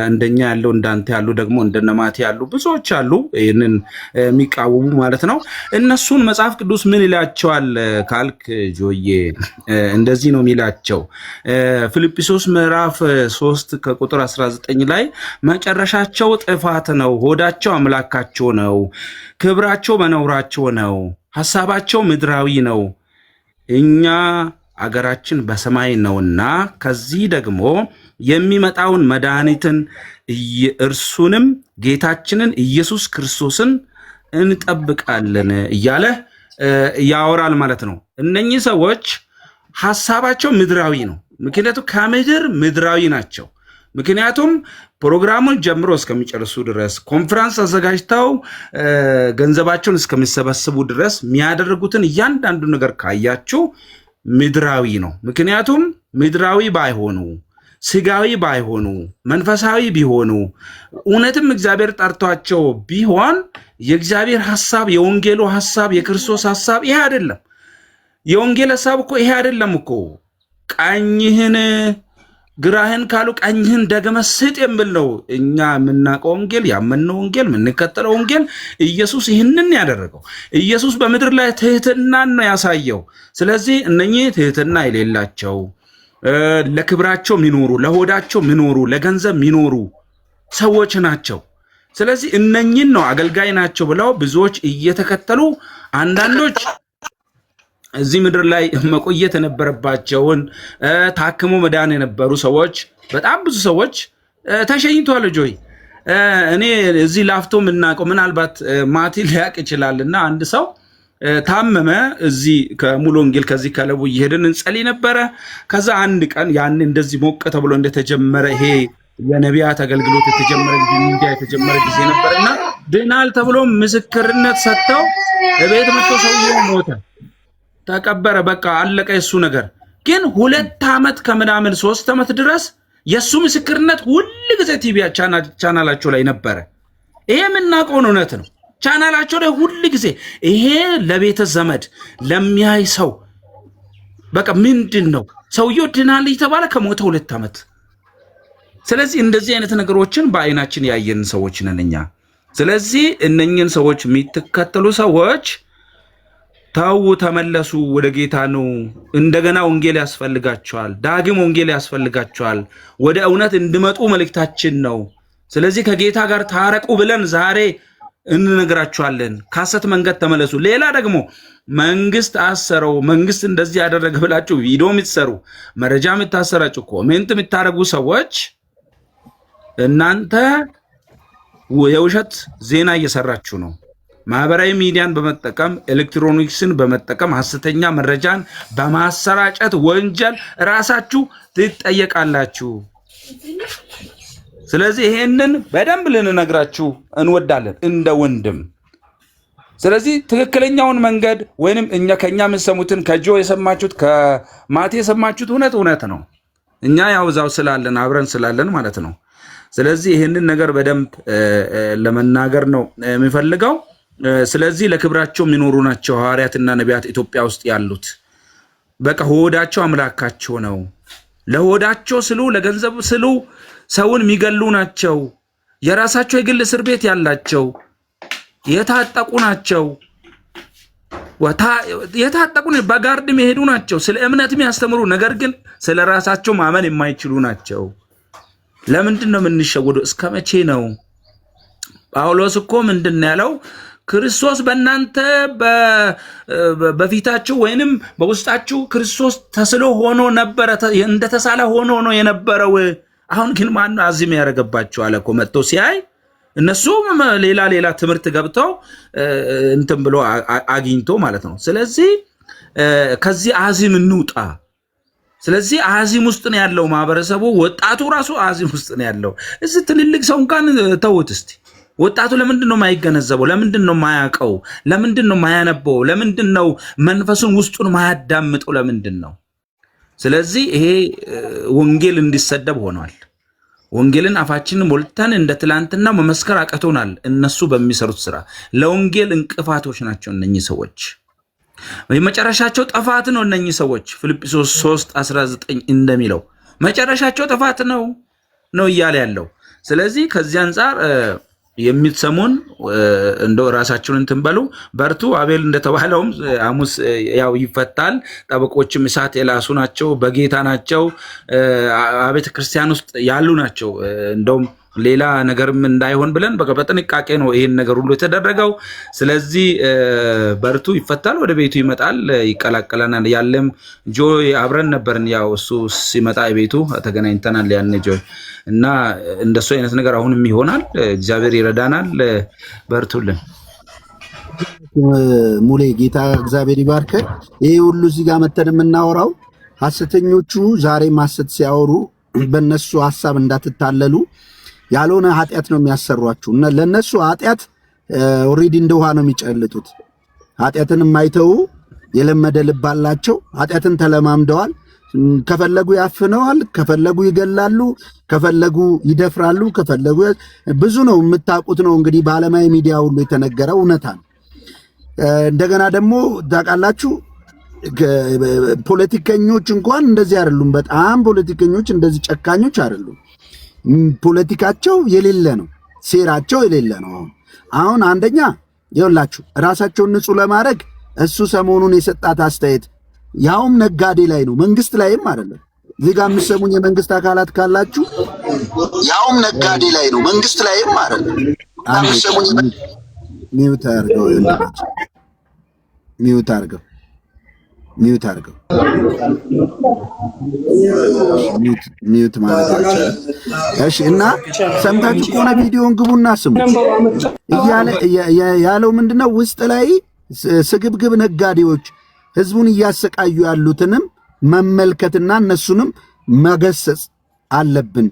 እንደኛ ያለው እንዳንተ ያሉ ደግሞ እንደነማቴ ያሉ ብዙዎች አሉ ይህንን የሚቃወሙ ማለት ነው። እነሱን መጽሐፍ ቅዱስ ምን ይላቸዋል ካልክ ጆዬ እንደዚህ ነው የሚላቸው። ፊልጵስዩስ ምዕራፍ 3 ከቁጥር 19 ላይ መጨረሻቸው ጥፋት ነው፣ ሆዳቸው አምላካቸው ነው፣ ክብራቸው በነውራቸው ነው፣ ሐሳባቸው ምድራዊ ነው፣ እኛ አገራችን በሰማይ ነውና ከዚህ ደግሞ የሚመጣውን መድኃኒትን እርሱንም ጌታችንን ኢየሱስ ክርስቶስን እንጠብቃለን እያለ ያወራል ማለት ነው። እነኚህ ሰዎች ሐሳባቸው ምድራዊ ነው። ምክንያቱም ከምድር ምድራዊ ናቸው። ምክንያቱም ፕሮግራሙን ጀምሮ እስከሚጨርሱ ድረስ ኮንፈረንስ አዘጋጅተው ገንዘባቸውን እስከሚሰበስቡ ድረስ የሚያደርጉትን እያንዳንዱ ነገር ካያችሁ ምድራዊ ነው። ምክንያቱም ምድራዊ ባይሆኑ ስጋዊ ባይሆኑ መንፈሳዊ ቢሆኑ እውነትም እግዚአብሔር ጠርቷቸው ቢሆን የእግዚአብሔር ሐሳብ የወንጌሉ ሐሳብ የክርስቶስ ሐሳብ ይሄ አይደለም። የወንጌል ሐሳብ እኮ ይሄ አይደለም እኮ። ቀኝህን ግራህን ካሉ ቀኝህን ደግመህ ስጥ የሚል ነው። እኛ የምናውቀው ወንጌል ያመንነው ወንጌል የምንከተለው ወንጌል ኢየሱስ ይህንን ያደረገው ኢየሱስ በምድር ላይ ትህትናን ነው ያሳየው። ስለዚህ እነኚህ ትህትና የሌላቸው ለክብራቸው የሚኖሩ ለሆዳቸው የሚኖሩ ለገንዘብ የሚኖሩ ሰዎች ናቸው። ስለዚህ እነኚህን ነው አገልጋይ ናቸው ብለው ብዙዎች እየተከተሉ አንዳንዶች እዚህ ምድር ላይ መቆየት የነበረባቸውን ታክሞ መዳን የነበሩ ሰዎች በጣም ብዙ ሰዎች ተሸኝቷል። ጆይ እኔ እዚህ ላፍቶ የምናውቀው ምናልባት ማቲ ሊያቅ ይችላልና አንድ ሰው ታመመ። እዚህ ከሙሉ ወንጌል ከዚህ ከለቡ እየሄድን እንጸልይ ነበረ። ከዛ አንድ ቀን ያን እንደዚህ ሞቀ ተብሎ እንደተጀመረ ይሄ የነቢያት አገልግሎት የተጀመረ ጊዜ ነበርና ድናል ተብሎ ምስክርነት ሰጥተው እቤት መጥቶ ሰውየው ሞተ፣ ተቀበረ፣ በቃ አለቀ የሱ ነገር። ግን 2 ዓመት ከምናምን 3 ዓመት ድረስ የሱ ምስክርነት ሁሉ ጊዜ ቲቪ ቻናላቸው ላይ ነበረ። ይሄ የምናውቀው እውነት ነው። ቻናላቸው ላይ ሁሉ ጊዜ ይሄ ለቤተ ዘመድ ለሚያይ ሰው በቃ ምንድን ነው ሰውየው ድናል የተባለ ከሞተ 2 ዓመት። ስለዚህ እንደዚህ አይነት ነገሮችን በአይናችን ያየን ሰዎች ነን እኛ። ስለዚህ እነኝን ሰዎች የሚተከተሉ ሰዎች ታው ተመለሱ፣ ወደ ጌታ ነው። እንደገና ወንጌል ያስፈልጋቸዋል፣ ዳግም ወንጌል ያስፈልጋቸዋል። ወደ እውነት እንዲመጡ መልእክታችን ነው። ስለዚህ ከጌታ ጋር ታረቁ ብለን ዛሬ እንነግራቸዋለን። ካሰት መንገድ ተመለሱ። ሌላ ደግሞ መንግስት አሰረው፣ መንግስት እንደዚህ ያደረገ ብላችሁ ቪዲዮ የምትሰሩ፣ መረጃ የምታሰራጩ፣ ኮሜንት የምታደርጉ ሰዎች እናንተ የውሸት ዜና እየሰራችሁ ነው። ማህበራዊ ሚዲያን በመጠቀም ኤሌክትሮኒክስን በመጠቀም ሐሰተኛ መረጃን በማሰራጨት ወንጀል ራሳችሁ ትጠየቃላችሁ። ስለዚህ ይሄንን በደንብ ልንነግራችሁ እንወዳለን እንደ ወንድም። ስለዚህ ትክክለኛውን መንገድ ወይንም ከኛ የምትሰሙትን ከጆ የሰማችሁት ከማቴ የሰማችሁት እውነት ነው። እኛ ያው እዛው ስላለን አብረን ስላለን ማለት ነው። ስለዚህ ይሄንን ነገር በደንብ ለመናገር ነው የሚፈልገው። ስለዚህ ለክብራቸው የሚኖሩ ናቸው ሐዋርያትና ነቢያት ኢትዮጵያ ውስጥ ያሉት። በቃ ሆዳቸው አምላካቸው ነው። ለሆዳቸው ስሉ ለገንዘብ ስሉ ሰውን የሚገሉ ናቸው። የራሳቸው የግል እስር ቤት ያላቸው የታጠቁ ናቸው። የታጠቁ በጋርድ የሚሄዱ ናቸው። ስለ እምነት የሚያስተምሩ ነገር ግን ስለ ራሳቸው ማመን የማይችሉ ናቸው። ለምንድን ነው የምንሸወደው? እስከ መቼ ነው? ጳውሎስ እኮ ምንድን ያለው? ክርስቶስ በእናንተ በፊታችሁ ወይንም በውስጣችሁ ክርስቶስ ተስሎ ሆኖ ነበረ፣ እንደተሳለ ሆኖ ነው የነበረው። አሁን ግን ማን አዚም ያደረገባቸው አለ እኮ መጥቶ ሲያይ እነሱ ሌላ ትምህርት ገብተው እንትን ብሎ አግኝቶ ማለት ነው። ስለዚህ ከዚህ አዚም እንውጣ። ስለዚህ አዚም ውስጥ ነው ያለው ማህበረሰቡ፣ ወጣቱ ራሱ አዚም ውስጥ ነው ያለው። እዚህ ትልልቅ ሰው እንኳን ተውት እስቲ። ወጣቱ ለምንድን ነው የማይገነዘበው? ለምንድን ነው የማያውቀው? ለምንድን ነው የማያነበው? ለምንድን ነው መንፈሱን ውስጡን የማያዳምጠው? ለምንድን ነው? ስለዚህ ይሄ ወንጌል እንዲሰደብ ሆኗል። ወንጌልን አፋችንን ሞልተን እንደ ትላንትና መመስከር አቅቶናል። እነሱ በሚሰሩት ስራ ለወንጌል እንቅፋቶች ናቸው እነኚህ ሰዎች። መጨረሻቸው ጥፋት ነው እነኚህ ሰዎች። ፊልጵስዩስ 3:19 እንደሚለው መጨረሻቸው ጥፋት ነው እያለ ያለው። ስለዚህ ከዚህ አንጻር የሚትሰሙን እንደው ራሳችሁን እንትን በሉ፣ በርቱ። አቤል እንደተባለውም ሐሙስ ያው ይፈታል። ጠበቆችም እሳት የላሱ ናቸው፣ በጌታ ናቸው፣ አቤተ ክርስቲያን ውስጥ ያሉ ናቸው። እንደውም ሌላ ነገርም እንዳይሆን ብለን በጥንቃቄ ነው ይሄን ነገር ሁሉ የተደረገው። ስለዚህ በርቱ፣ ይፈታል፣ ወደ ቤቱ ይመጣል፣ ይቀላቀለናል። ያለም ጆ አብረን ነበርን። ያው እሱ ሲመጣ ቤቱ ተገናኝተናል ያን ጆ እና እንደሱ አይነት ነገር አሁንም ይሆናል። እግዚአብሔር ይረዳናል። በርቱልን። ሙሌ ጌታ እግዚአብሔር ይባርክ። ይሄ ሁሉ እዚህ ጋር መተን የምናወራው ሐሰተኞቹ ዛሬ ሐሰት ሲያወሩ በእነሱ ሐሳብ እንዳትታለሉ ያልሆነ ኃጢአት ነው የሚያሰሯችሁ እና ለነሱ ኃጢአት ኦሬዲ እንደ ውሃ ነው የሚጨልጡት። ኃጢአትን የማይተው የለመደ ልብ አላቸው። ኃጢአትን ተለማምደዋል። ከፈለጉ ያፍነዋል፣ ከፈለጉ ይገላሉ፣ ከፈለጉ ይደፍራሉ፣ ከፈለጉ ብዙ ነው የምታውቁት ነው እንግዲህ በዓለማዊ ሚዲያ ሁሉ የተነገረ እውነታ ነው። እንደገና ደግሞ ታውቃላችሁ ፖለቲከኞች እንኳን እንደዚህ አይደሉም። በጣም ፖለቲከኞች እንደዚህ ጨካኞች አይደሉም። ፖለቲካቸው የሌለ ነው፣ ሴራቸው የሌለ ነው። አሁን አንደኛ ይኸውላችሁ ራሳቸውን ንጹህ ለማድረግ እሱ ሰሞኑን የሰጣት አስተያየት ያውም ነጋዴ ላይ ነው፣ መንግስት ላይም አይደለም። እዚህ ጋር የምትሰሙኝ የመንግስት አካላት ካላችሁ ያውም ነጋዴ ላይ ነው፣ መንግስት ላይም አይደለም። ሚውት አድርገው ሚውት ማለት አይቻልም። እሺ እና ሰምታችሁ ከሆነ ቪዲዮን ግቡና ስሙ። ያለው ምንድነው? ውስጥ ላይ ስግብግብ ነጋዴዎች ህዝቡን እያሰቃዩ ያሉትንም መመልከትና እነሱንም መገሰጽ አለብን።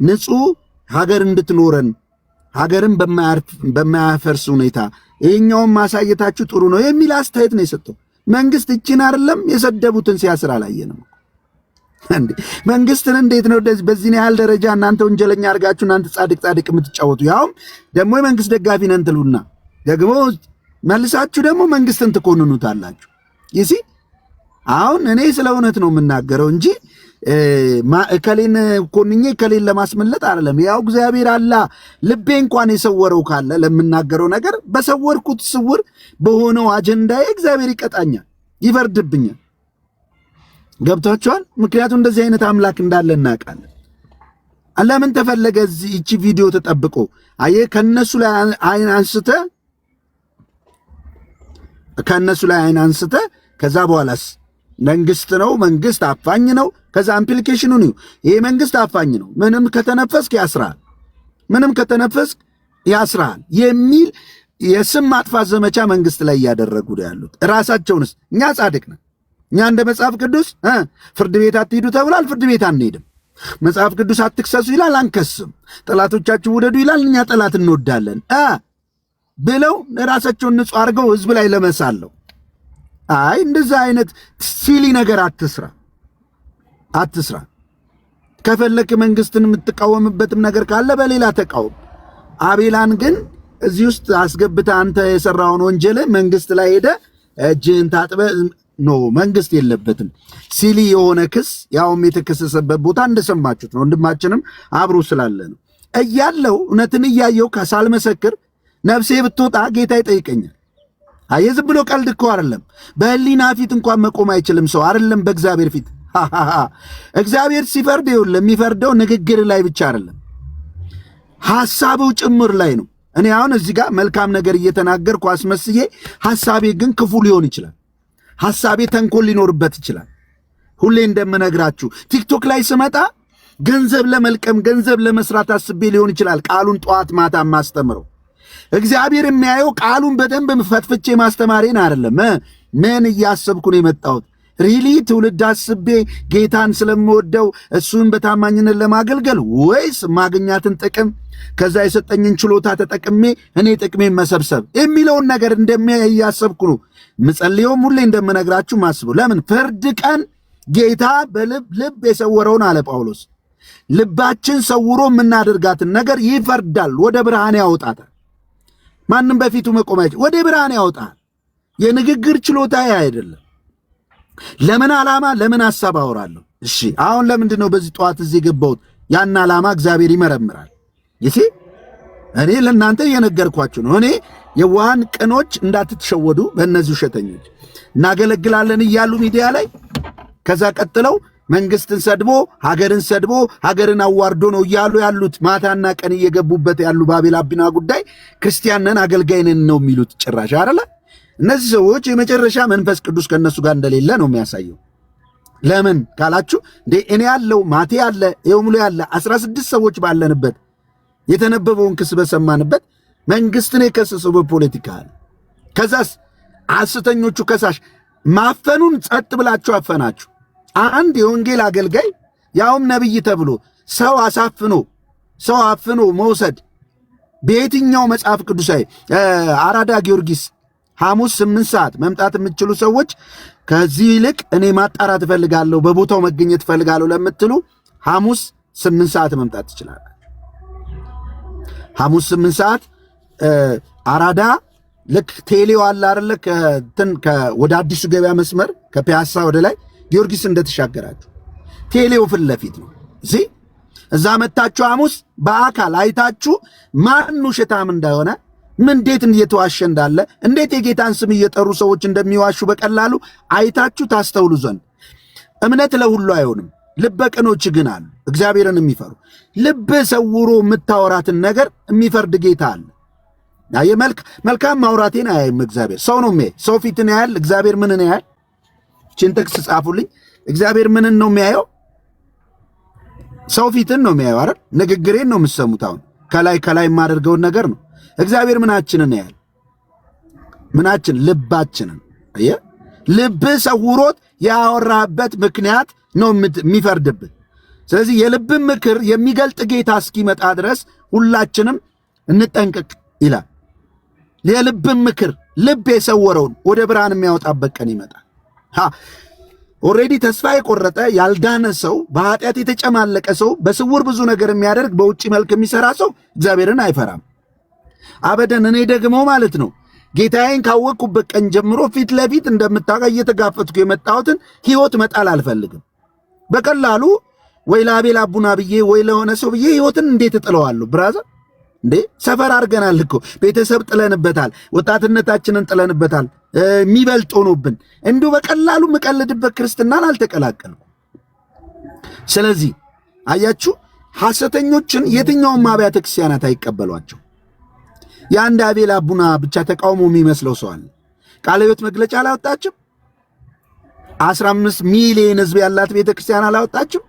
ንጹህ ሀገር እንድትኖረን ሀገርን በማያፈርስ ሁኔታ ይሄኛውን ማሳየታችሁ ጥሩ ነው የሚል አስተያየት ነው የሰጠው። መንግስት እቺን አይደለም የሰደቡትን ሲያስር አላየንም እንዴ? መንግስትን እንዴት ነው በዚህ ያህል ደረጃ እናንተ ወንጀለኛ አድርጋችሁ እናንተ ጻድቅ የምትጫወቱ? ያውም ደግሞ የመንግስት ደጋፊ ነን ትሉና ደግሞ መልሳችሁ ደግሞ መንግስትን ትኮንኑታላችሁ። ይሲ አሁን እኔ ስለ እውነት ነው የምናገረው እንጂ እከሌን ኮንኜ እከሌን ለማስመለጥ አይደለም። ያው እግዚአብሔር አላ ልቤ እንኳን የሰወረው ካለ ለምናገረው ነገር በሰወርኩት ስውር በሆነው አጀንዳዬ እግዚአብሔር ይቀጣኛል፣ ይፈርድብኛል። ገብቷችኋል? ምክንያቱም እንደዚህ አይነት አምላክ እንዳለ እናውቃለን። ለምን ተፈለገ እቺ ቪዲዮ ተጠብቆ? አየህ ከነሱ ላይ አይን አንስተ ከዛ በኋላስ መንግስት ነው፣ መንግስት አፋኝ ነው። ከዛ አምፕሊኬሽኑ ነው ይሄ መንግስት አፋኝ ነው፣ ምንም ከተነፈስክ ያስራል የሚል የስም ማጥፋት ዘመቻ መንግስት ላይ እያደረጉ ያሉት ራሳቸውንስ። እኛ ጻድቅ ነን፣ እኛ እንደ መጽሐፍ ቅዱስ ፍርድ ቤት አትሄዱ ተብሏል፣ ፍርድ ቤት አንሄድም። መጽሐፍ ቅዱስ አትክሰሱ ይላል፣ አንከስም። ጠላቶቻችሁ ውደዱ ይላል፣ እኛ ጠላት እንወዳለን ብለው ራሳቸውን ንጹህ አድርገው ህዝብ ላይ ለመሳለው። አይ እንደዛ አይነት ሲሊ ነገር አትስራ። ከፈለክ መንግስትን የምትቃወምበትም ነገር ካለ በሌላ ተቃወም። አቤላን ግን እዚህ ውስጥ አስገብተህ አንተ የሰራውን ወንጀል መንግስት ላይ ሄደ እጅህን ታጥበ ኖ፣ መንግስት የለበትም። ሲሊ የሆነ ክስ ያውም የተከሰሰበት ቦታ እንደሰማችሁት ነው። ወንድማችንም አብሮ ስላለ ነው እያለው እውነትን እያየው ሳልመሰክር ነፍሴ ብትወጣ ጌታ ይጠይቀኛል። አየህ ዝም ብሎ ቀልድ እኮ አይደለም። በህሊና ፊት እንኳን መቆም አይችልም ሰው አይደለም በእግዚአብሔር ፊት። እግዚአብሔር ሲፈርድ ይኸውልህ የሚፈርደው ንግግር ላይ ብቻ አይደለም፣ ሐሳቡ ጭምር ላይ ነው። እኔ አሁን እዚህ ጋር መልካም ነገር እየተናገርኩ አስመስዬ ሐሳቤ ግን ክፉ ሊሆን ይችላል። ሐሳቤ ተንኮል ሊኖርበት ይችላል። ሁሌ እንደምነግራችሁ ቲክቶክ ላይ ስመጣ ገንዘብ ለመልቀም ገንዘብ ለመስራት አስቤ ሊሆን ይችላል ቃሉን ጠዋት ማታ ማስተምረው። እግዚአብሔር የሚያየው ቃሉን በደንብ ፈትፍቼ ማስተማሬን አይደለም። ምን እያሰብኩ ነው የመጣሁት? ሪሊ ትውልድ አስቤ ጌታን ስለምወደው እሱን በታማኝነት ለማገልገል ወይስ ማግኛትን ጥቅም ከዛ የሰጠኝን ችሎታ ተጠቅሜ እኔ ጥቅሜን መሰብሰብ የሚለውን ነገር እያሰብኩ ነው ምጸልየውም። ሁሌ እንደምነግራችሁ ማስበው። ለምን ፍርድ ቀን ጌታ ልብ የሰወረውን አለ ጳውሎስ፣ ልባችን ሰውሮ የምናደርጋትን ነገር ይፈርዳል፣ ወደ ብርሃን ያወጣታል። ማንም በፊቱ መቆም አይችል፣ ወደ ብርሃን ያወጣል። የንግግር ችሎታ አይደለም። ለምን ዓላማ ለምን ሐሳብ አወራለሁ? እሺ አሁን ለምንድን ነው በዚህ ጠዋት እዚህ ገባሁት? ያን ዓላማ እግዚአብሔር ይመረምራል። ይሲ እኔ ለእናንተ እየነገርኳችሁ ነው። እኔ የዋሃን ቅኖች እንዳትተሸወዱ በእነዚህ ውሸተኞች እናገለግላለን እያሉ ሚዲያ ላይ ከዛ ቀጥለው መንግስትን ሰድቦ ሀገርን አዋርዶ ነው እያሉ ያሉት ማታና ቀን እየገቡበት ያሉ ባቤል አቢና ጉዳይ ክርስቲያንን አገልጋይንን ነው የሚሉት ጭራሽ አይደለ? እነዚህ ሰዎች የመጨረሻ መንፈስ ቅዱስ ከነሱ ጋር እንደሌለ ነው የሚያሳየው። ለምን ካላችሁ እንዴ እኔ ያለው ማቴ ያለ ይኸው ሙሉ ያለ 16 ሰዎች ባለንበት የተነበበውን ክስ በሰማንበት መንግስትን የከሰሰው በፖለቲካ ከዛስ ሐሰተኞቹ ከሳሽ ማፈኑን ጸጥ ብላችሁ አፈናችሁ። አንድ የወንጌል አገልጋይ ያውም ነብይ ተብሎ ሰው አፍኖ መውሰድ በየትኛው መጽሐፍ ቅዱሳዊ? አራዳ ጊዮርጊስ ሐሙስ 8 ሰዓት መምጣት የምትችሉ ሰዎች ከዚህ ይልቅ እኔ ማጣራት እፈልጋለሁ፣ በቦታው መገኘት እፈልጋለሁ ለምትሉ ሐሙስ 8 ሰዓት መምጣት ትችላላችሁ። ሐሙስ 8 ሰዓት አራዳ ልክ ቴሌው አለ አይደለ? ወደ አዲሱ ገበያ መስመር ከፒያሳ ወደ ላይ ጊዮርጊስ እንደተሻገራችሁ ቴሌው ፊት ለፊት ነው። እዛ መታችሁ ሐሙስ በአካል አይታችሁ ማን ውሸታም እንደሆነ እንዴት እየተዋሸ እንዳለ እንዴት የጌታን ስም እየጠሩ ሰዎች እንደሚዋሹ በቀላሉ አይታችሁ ታስተውሉ ዘንድ። እምነት ለሁሉ አይሆንም፣ ልበ ቅኖች ግን አሉ እግዚአብሔርን የሚፈሩ። ልብ ሰውሮ የምታወራትን ነገር የሚፈርድ ጌታ አለ። መልካም ማውራቴን አያይም እግዚአብሔር። ሰው ነው የሚያይ፣ ሰው ፊትን ያያል፣ እግዚአብሔር ምንን ያያል? ችን ጥቅስ ጻፉልኝ። እግዚአብሔር ምንን ነው የሚያየው? ሰው ፊትን ነው የሚያየው አይደል? ንግግሬን ነው የምትሰሙት። አሁን ከላይ የማደርገውን ነገር ነው። እግዚአብሔር ምናችንን ያያል? ምናችን? ልባችንን። አየህ፣ ልብ ሰውሮት ያወራበት ምክንያት ነው የሚፈርድብህ። ስለዚህ የልብን ምክር የሚገልጥ ጌታ እስኪመጣ ድረስ ሁላችንም እንጠንቀቅ ይላል። የልብን ምክር ልብ የሰወረውን ወደ ብርሃን የሚያወጣበት ቀን ይመጣል። ኦልሬዲ ተስፋ የቆረጠ ያልዳነ ሰው፣ በኃጢአት የተጨማለቀ ሰው፣ በስውር ብዙ ነገር የሚያደርግ በውጭ መልክ የሚሰራ ሰው እግዚአብሔርን አይፈራም አበደን። እኔ ደግሞ ማለት ነው ጌታዬን ካወቅኩበት ቀን ጀምሮ ፊት ለፊት እንደምታውቀው እየተጋፈጥኩ የመጣሁትን ህይወት መጣል አልፈልግም። በቀላሉ ወይ ለአቤል አቡና ብዬ ወይ ለሆነ ሰው ብዬ ህይወትን እንዴት እጥለዋለሁ? ብራዘር እንዴ ሰፈር አድርገናል እኮ ቤተሰብ ጥለንበታል፣ ወጣትነታችንን ጥለንበታል፣ የሚበልጥ ሆኖብን እንዲሁ በቀላሉ የምቀልድበት ክርስትናን አልተቀላቀልኩም። ስለዚህ አያችሁ ሐሰተኞችን የትኛውም አብያተ ክርስቲያናት አይቀበሏቸው። የአንድ አቤል አቡና ብቻ ተቃውሞ የሚመስለው ሰው አለ። ቃለ ሕይወት መግለጫ አላወጣችም። 15 ሚሊዮን ህዝብ ያላት ቤተ ክርስቲያን አላወጣችም።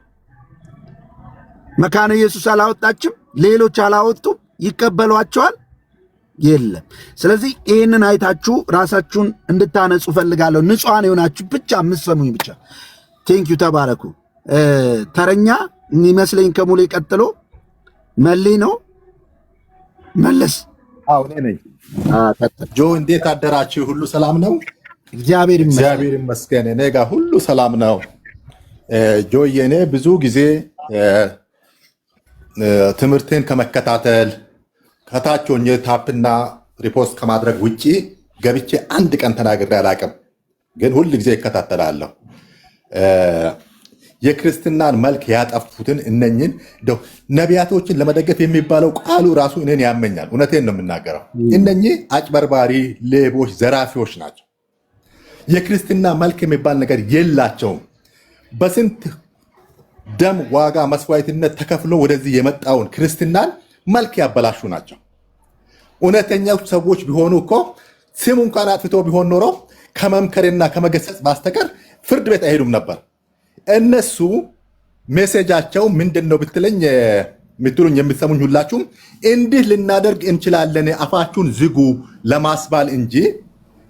መካነ ኢየሱስ አላወጣችም። ሌሎች አላወጡም። ይቀበሏቸዋል? የለም። ስለዚህ ይህንን አይታችሁ ራሳችሁን እንድታነጹ ፈልጋለሁ። ንጹሐን የሆናችሁ ብቻ የምትሰሙኝ ብቻ ቴንኪዩ፣ ተባረኩ። ተረኛ የሚመስለኝ ከሙሌ ቀጥሎ መሌ ነው። መለስ እኔ ነኝ። ጆ እንዴት አደራችሁ? ሁሉ ሰላም ነው? እግዚአብሔር ይመስገን። እኔ ጋር ሁሉ ሰላም ነው። ጆዬ እኔ ብዙ ጊዜ ትምህርትን ከመከታተል ከታች ሆኜ ታፕና ሪፖስት ከማድረግ ውጪ ገብቼ አንድ ቀን ተናግሬ አላቅም። ግን ሁል ጊዜ ይከታተላለሁ። የክርስትናን መልክ ያጠፉትን እነኝን ነቢያቶችን ለመደገፍ የሚባለው ቃሉ ራሱ እኔን ያመኛል። እውነቴን ነው የምናገረው። እነኚህ አጭበርባሪ፣ ሌቦች፣ ዘራፊዎች ናቸው። የክርስትና መልክ የሚባል ነገር የላቸውም። በስንት ደም ዋጋ መስዋዕትነት ተከፍሎ ወደዚህ የመጣውን ክርስትናን መልክ ያበላሹ ናቸው። እውነተኛው ሰዎች ቢሆኑ እኮ ስሙ እንኳን አጥፍቶ ቢሆን ኖሮ ከመምከርና ከመገሰጽ ባስተቀር ፍርድ ቤት አይሄዱም ነበር። እነሱ ሜሴጃቸው ምንድን ነው ብትለኝ የምትሉኝ የምትሰሙኝ ሁላችሁም እንዲህ ልናደርግ እንችላለን አፋችሁን ዝጉ ለማስባል እንጂ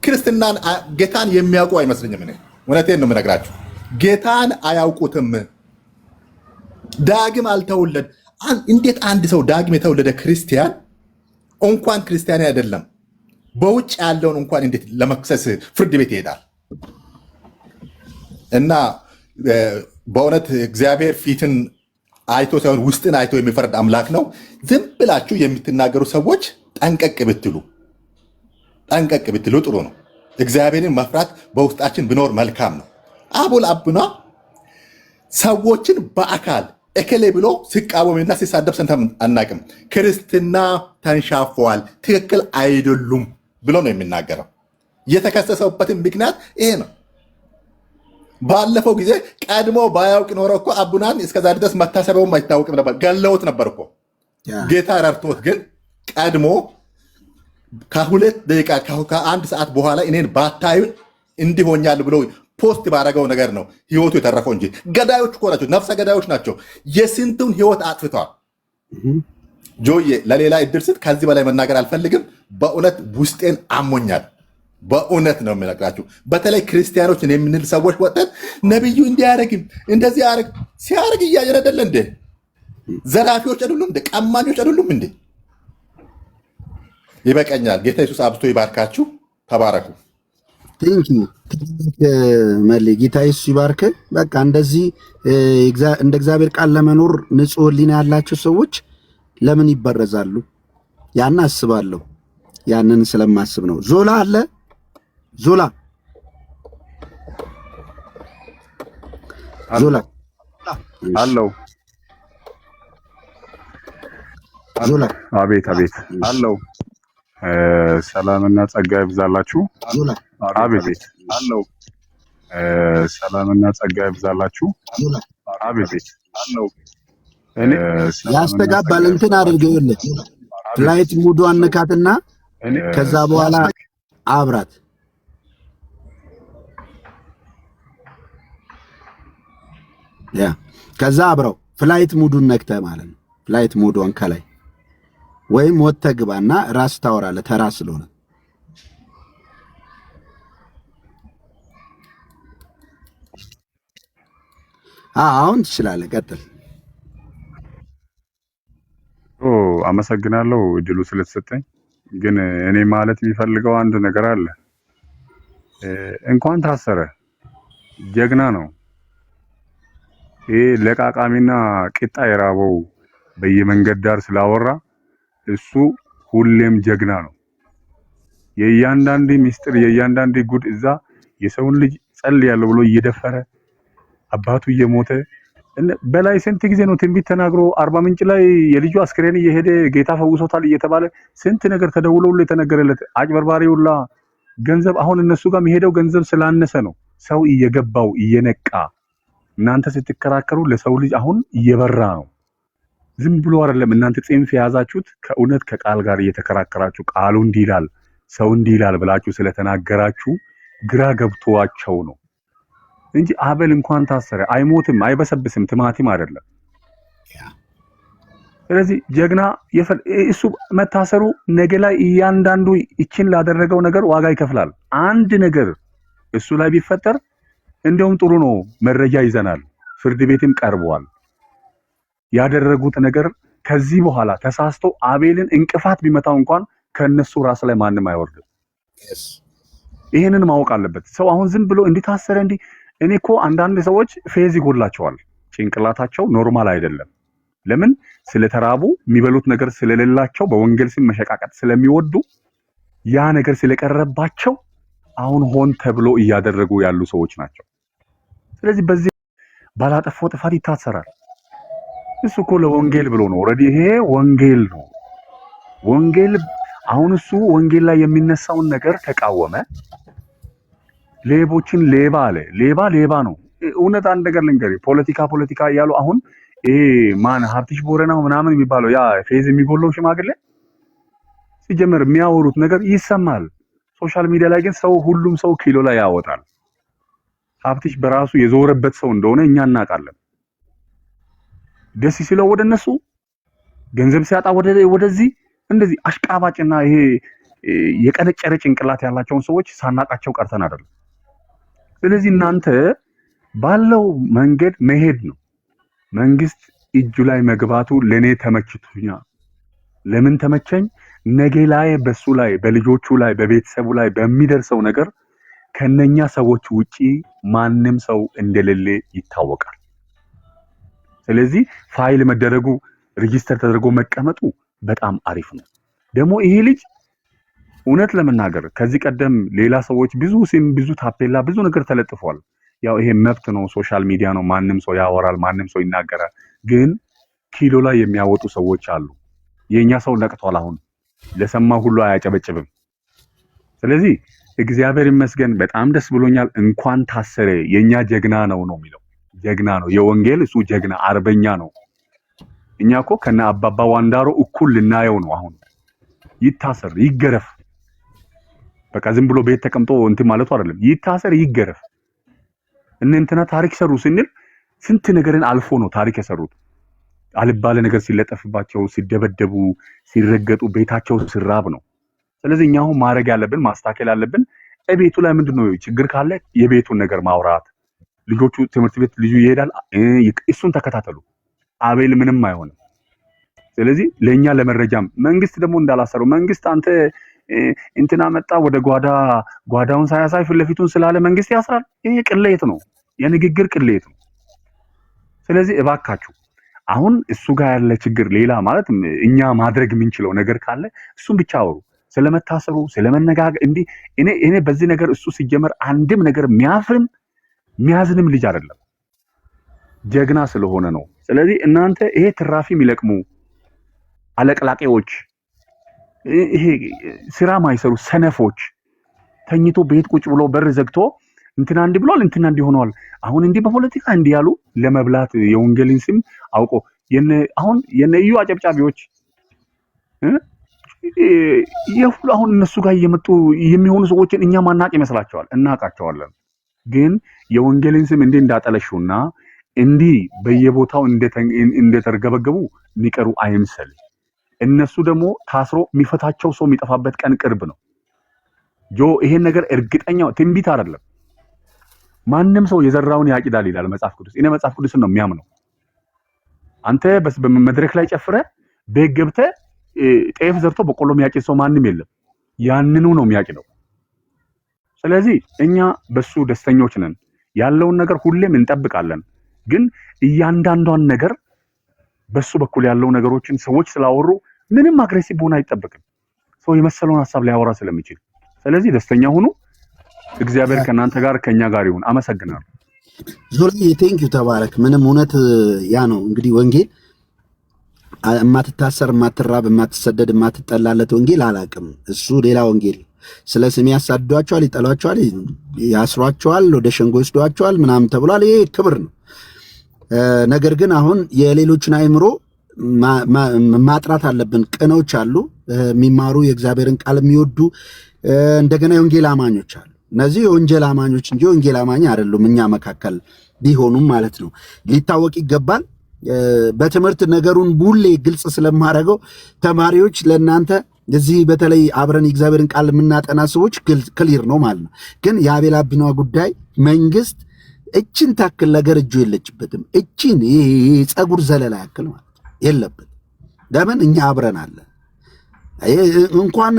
ክርስትናን ጌታን የሚያውቁ አይመስለኝም። እኔ እውነቴን ነው የምነግራችሁ፣ ጌታን አያውቁትም። ዳግም አልተወለድ። እንዴት አንድ ሰው ዳግም የተወለደ ክርስቲያን እንኳን ክርስቲያን አይደለም በውጭ ያለውን እንኳን እንዴት ለመክሰስ ፍርድ ቤት ይሄዳል? እና በእውነት እግዚአብሔር ፊትን አይቶ ሳይሆን ውስጥን አይቶ የሚፈርድ አምላክ ነው። ዝም ብላችሁ የምትናገሩ ሰዎች ጠንቀቅ ብትሉ ጥሩ ነው። እግዚአብሔርን መፍራት በውስጣችን ቢኖር መልካም ነው። አቦል አቡና ሰዎችን በአካል እከሌ ብሎ ሲቃወምና ሲሳደብ ሰምተን አናቅም። ክርስትና ተንሻፈዋል፣ ትክክል አይደሉም ብሎ ነው የሚናገረው። የተከሰሰበትን ምክንያት ይሄ ነው። ባለፈው ጊዜ ቀድሞ ባያውቅ ኖሮ እኮ አቡናን እስከዛሬ ድረስ መታሰቢያውም አይታወቅም ነበር፣ ገለውት ነበር እኮ። ጌታ ረድቶት ግን ቀድሞ ከ2 ደቂቃ ከ1 ሰዓት በኋላ እኔን ባታዩን እንዲሆኛል ብሎ ፖስት ባረገው ነገር ነው ህይወቱ የተረፈው እንጂ ገዳዮች እኮ ናቸው፣ ነፍሰ ገዳዮች ናቸው። የስንቱን ህይወት አጥፍተዋል። ጆዬ ለሌላ እድል ስጥ። ከዚህ በላይ መናገር አልፈልግም። በእውነት ውስጤን አሞኛል። በእውነት ነው የምነግራችሁ። በተለይ ክርስቲያኖችን የምንል ሰዎች ወጥተን ነብዩ እንዲያደርግም እንደዚህ ያደርግ ሲያደርግ እያየን አይደለ እንዴ? ዘራፊዎች አይደሉም እንዴ? ቀማኞች አይደሉም እንዴ? ይበቃኛል። ጌታ ኢየሱስ አብዝቶ ይባርካችሁ። ተባረኩ። ቴንኪዩ መሌ፣ ጌታ ኢየሱስ ይባርክ። በቃ እንደዚህ እንደ እግዚአብሔር ቃል ለመኖር ንጹህ ሕሊና ያላቸው ሰዎች ለምን ይበረዛሉ? ያን አስባለሁ። ያንን ስለማስብ ነው። ዞላ አለ። ዞላ አለው። ዞላ አቤት አለው። ሰላምና ጸጋ ይብዛላችሁ። አቤት አለው። ሰላምና ጸጋ ይብዛላችሁ። አቤት አለው። እኔ ያስተጋባል። እንትን አድርገውልህ ፍላይት ሙዱ አነካትና ከዛ በኋላ አብራት። ያ ከዛ አብረው ፍላይት ሙዱን ነክተህ ማለት ነው። ፍላይት ሙዱን ከላይ ወይም ወጥተህ ግባና ራስ ታወራለህ። ተራ ስለሆነ አሁን ትችላለህ። ቀጥል። አመሰግናለሁ እድሉ ስለተሰጠኝ። ግን እኔ ማለት የሚፈልገው አንድ ነገር አለ። እንኳን ታሰረ ጀግና ነው። ይሄ ለቃቃሚና ቂጣ የራበው በየመንገድ ዳር ስላወራ እሱ ሁሌም ጀግና ነው። የእያንዳንዱ ሚስጥር የእያንዳንዱ ጉድ እዛ የሰውን ልጅ ጸልያለሁ ብሎ እየደፈረ አባቱ እየሞተ በላይ ስንት ጊዜ ነው ትንቢት ተናግሮ አርባ ምንጭ ላይ የልጁ አስክሬን እየሄደ ጌታ ፈውሶታል እየተባለ ስንት ነገር ተደውሎለት የተነገረለት አጭበርባሪውላ ገንዘብ አሁን እነሱ ጋር የሚሄደው ገንዘብ ስላነሰ ነው። ሰው እየገባው እየነቃ እናንተ ስትከራከሩ ለሰው ልጅ አሁን እየበራ ነው። ዝም ብሎ አይደለም እናንተ ጽንፍ የያዛችሁት ከእውነት ከቃል ጋር እየተከራከራችሁ ቃሉ እንዲህ ይላል ሰው እንዲህ ይላል ብላችሁ ስለተናገራችሁ ግራ ገብቷቸው ነው እንጂ አቤል እንኳን ታሰረ አይሞትም አይበሰብስም ቲማቲም አይደለም። ስለዚህ ጀግና እሱ መታሰሩ ነገ ላይ እያንዳንዱ እቺን ላደረገው ነገር ዋጋ ይከፍላል። አንድ ነገር እሱ ላይ ቢፈጠር እንደውም ጥሩ ነው፣ መረጃ ይዘናል፣ ፍርድ ቤትም ቀርበዋል። ያደረጉት ነገር ከዚህ በኋላ ተሳስቶ አቤልን እንቅፋት ቢመታው እንኳን ከነሱ ራስ ላይ ማንም አይወርድም። ይሄንን ማወቅ አለበት ሰው። አሁን ዝም ብሎ እንዲታሰረ እንዲ እኔ እኮ አንዳንድ ሰዎች ፌዝ ይጎላቸዋል፣ ጭንቅላታቸው ኖርማል አይደለም። ለምን ስለተራቡ የሚበሉት ነገር ስለሌላቸው በወንጌል ስም መሸቃቀጥ ስለሚወዱ ያ ነገር ስለቀረባቸው አሁን ሆን ተብሎ እያደረጉ ያሉ ሰዎች ናቸው። ስለዚህ በዚህ ባላጠፋው ጥፋት ይታሰራል። እሱ እኮ ለወንጌል ብሎ ነው። ኦሬዲ ይሄ ወንጌል ነው። ወንጌል አሁን እሱ ወንጌል ላይ የሚነሳውን ነገር ተቃወመ። ሌቦችን ሌባ አለ። ሌባ ነው። እውነት አንድ ነገር ልንገርህ፣ ፖለቲካ እያሉ አሁን ይሄ ማን ሀብትሽ ቦረናው ምናምን የሚባለው ያ ፌዝ የሚጎለው ሽማግሌ ሲጀመር የሚያወሩት ነገር ይሰማል። ሶሻል ሚዲያ ላይ ግን ሁሉም ሰው ኪሎ ላይ ያወጣል። ሀብትሽ በራሱ የዞረበት ሰው እንደሆነ እኛ እናውቃለን። ደስ ሲለው ወደ እነሱ ገንዘብ ሲያጣ ወደዚህ እንደዚህ አሽቃባጭና ይሄ የቀነጨረ ጭንቅላት ያላቸውን ሰዎች ሳናቃቸው ቀርተን አይደለም። ስለዚህ እናንተ ባለው መንገድ መሄድ ነው። መንግስት እጁ ላይ መግባቱ ለኔ ተመችቶኛል። ለምን ተመቸኝ? ነገ ላይ በሱ ላይ በልጆቹ ላይ በቤተሰቡ ላይ በሚደርሰው ነገር ከነኛ ሰዎች ውጪ ማንም ሰው እንደሌለ ይታወቃል። ስለዚህ ፋይል መደረጉ ሬጂስተር ተደርጎ መቀመጡ በጣም አሪፍ ነው። ደግሞ ይሄ ልጅ እውነት ለመናገር ከዚህ ቀደም ሌላ ሰዎች ብዙ ስም ብዙ ታፔላ ብዙ ነገር ተለጥፏል። ያው ይሄ መብት ነው፣ ሶሻል ሚዲያ ነው፣ ማንም ሰው ያወራል፣ ማንም ሰው ይናገራል። ግን ኪሎ ላይ የሚያወጡ ሰዎች አሉ። የኛ ሰው ነቅቷል። አሁን ለሰማ ሁሉ አያጨበጭብም። ስለዚህ እግዚአብሔር ይመስገን በጣም ደስ ብሎኛል። እንኳን ታሰረ የኛ ጀግና ነው የሚለው ጀግና ነው። የወንጌል እሱ ጀግና አርበኛ ነው። እኛ እኮ ከነ አባባ ዋንዳሮ እኩል ልናየው ነው። አሁን ይታሰር ይገረፍ፣ በቃ ዝም ብሎ ቤት ተቀምጦ እንትን ማለቱ አይደለም። ይታሰር ይገረፍ። እንትና ታሪክ ሰሩ ስንል ስንት ነገርን አልፎ ነው ታሪክ የሰሩት። አልባለ ነገር ሲለጠፍባቸው፣ ሲደበደቡ፣ ሲረገጡ፣ ቤታቸው ሲራብ ነው። ስለዚህ እኛ አሁን ማድረግ ያለብን ማስተካከል ያለብን ቤቱ ላይ ምንድነው ችግር ካለ የቤቱን ነገር ማውራት። ልጆቹ ትምህርት ቤት ልጁ ይሄዳል፣ እሱን ተከታተሉ። አቤል ምንም አይሆንም። ስለዚህ ለኛ ለመረጃም መንግስት ደግሞ እንዳላሰረው መንግስት አንተ እንትና መጣ ወደ ጓዳውን ሳያሳይ ፊት ለፊቱን ስላለ መንግስት ያስራል። ይሄ ቅሌት ነው፣ የንግግር ቅሌት ነው። ስለዚህ እባካችሁ አሁን እሱ ጋር ያለ ችግር ሌላ ማለት እኛ ማድረግ የምንችለው ነገር ካለ እሱን ብቻ አውሩ። ስለመታሰሩ ስለመነጋገር እንዲህ እኔ በዚህ ነገር እሱ ሲጀመር አንድም ነገር የሚያዝንም ልጅ አይደለም፣ ጀግና ስለሆነ ነው። ስለዚህ እናንተ ይሄ ትራፊ የሚለቅሙ አለቅላቂዎች፣ ይሄ ስራ ማይሰሩ ሰነፎች፣ ተኝቶ ቤት ቁጭ ብሎ በር ዘግቶ እንትና እንዲህ ብሏል እንትና እንዲህ ሆኗል አሁን እንዲህ በፖለቲካ እንዲህ ያሉ ለመብላት የወንጌልን ስም አውቆ አሁን የነዩ አጨብጫቢዎች የሁሉ አሁን እነሱ ጋር እየመጡ የሚሆኑ ሰዎችን እኛ ማናቅ ይመስላቸዋል። እናቃቸዋለን። ግን የወንጌልን ስም እንዴ እንዳጠለሹና እንዲህ በየቦታው እንደተርገበገቡ የሚቀሩ አይምሰል። እነሱ ደግሞ ታስሮ የሚፈታቸው ሰው የሚጠፋበት ቀን ቅርብ ነው። ይሄን ነገር እርግጠኛው ትንቢት አይደለም። ማንም ሰው የዘራውን ያጭዳል ይላል መጽሐፍ ቅዱስ። እኔ መጽሐፍ ቅዱስን ነው የሚያምነው። አንተ በመድረክ ላይ ጨፍረ ቤት ገብተህ ጤፍ ዘርቶ በቆሎ የሚያጭድ ሰው ማንም የለም። ያንኑ ነው የሚያጭደው። ስለዚህ እኛ በሱ ደስተኞች ነን። ያለውን ነገር ሁሌም እንጠብቃለን። ግን እያንዳንዷን ነገር በሱ በኩል ያለው ነገሮችን ሰዎች ስላወሩ ምንም አግሬሲቭ ሆነ አይጠበቅም። ሰው የመሰለውን ሐሳብ ሊያወራ ስለሚችል፣ ስለዚህ ደስተኛ ሁኑ። እግዚአብሔር ከእናንተ ጋር ከኛ ጋር ይሁን። አመሰግናለሁ። ዞላ ቴንክ ዩ ተባረክ። ምንም እውነት ያ ነው እንግዲህ ወንጌል የማትታሰር የማትራብ የማትሰደድ የማትጠላለት ወንጌል አላቅም። እሱ ሌላ ወንጌል። ስለ ስሜ ያሳድዷቸዋል፣ ይጠሏቸዋል፣ ያስሯቸዋል፣ ወደ ሸንጎ ይወስዷቸዋል ምናምን ተብሏል። ይሄ ክብር ነው። ነገር ግን አሁን የሌሎችን አእምሮ ማጥራት አለብን። ቅኖች አሉ፣ የሚማሩ የእግዚአብሔርን ቃል የሚወዱ እንደገና የወንጌል አማኞች አሉ። እነዚህ የወንጌል አማኞች እንጂ ወንጌል አማኝ አይደሉም። እኛ መካከል ቢሆኑም ማለት ነው ሊታወቅ ይገባል። በትምህርት ነገሩን ሁሌ ግልጽ ስለማደርገው ተማሪዎች ለእናንተ እዚህ በተለይ አብረን የእግዚአብሔርን ቃል የምናጠና ሰዎች ክሊር ነው ማለት ነው። ግን የአቤል አቢኗ ጉዳይ መንግስት እችን ታክል ነገር እጁ የለችበትም። እችን ጸጉር ዘለላ ያክል ማለት የለበትም። ለምን እኛ አብረን አለ። እንኳን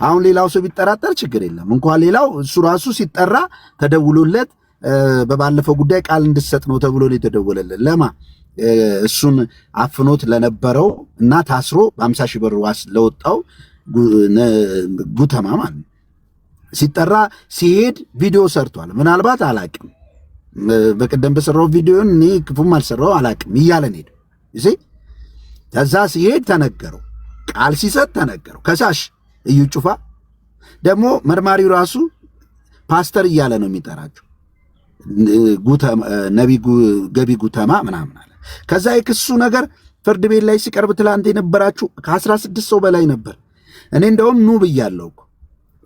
አሁን ሌላው ሰው ቢጠራጠር ችግር የለም። እንኳን ሌላው እሱ ራሱ ሲጠራ ተደውሎለት በባለፈው ጉዳይ ቃል እንድሰጥ ነው ተብሎ ነው የተደወለለት። ለማ እሱን አፍኖት ለነበረው እና ታስሮ በ50 ሺህ ብር ዋስ ለወጣው ጉተማ ማለት ነው ሲጠራ ሲሄድ ቪዲዮ ሰርቷል። ምናልባት አላቅም በቀደም በሰራው ቪዲዮን እኔ ክፉም አልሰራው አላቅም እያለን ሄደ እሺ። ከዛ ሲሄድ ተነገረው፣ ቃል ሲሰጥ ተነገረው። ከሳሽ እዩ ጩፋ ደግሞ መርማሪው ራሱ ፓስተር እያለ ነው የሚጠራቸው ነቢ ገቢ ጉተማ ምናምን አለ። ከዛ የክሱ ነገር ፍርድ ቤት ላይ ሲቀርብ ትላንት የነበራችሁ ከ16 ሰው በላይ ነበር። እኔ እንደውም ኑ ብያለሁ እኮ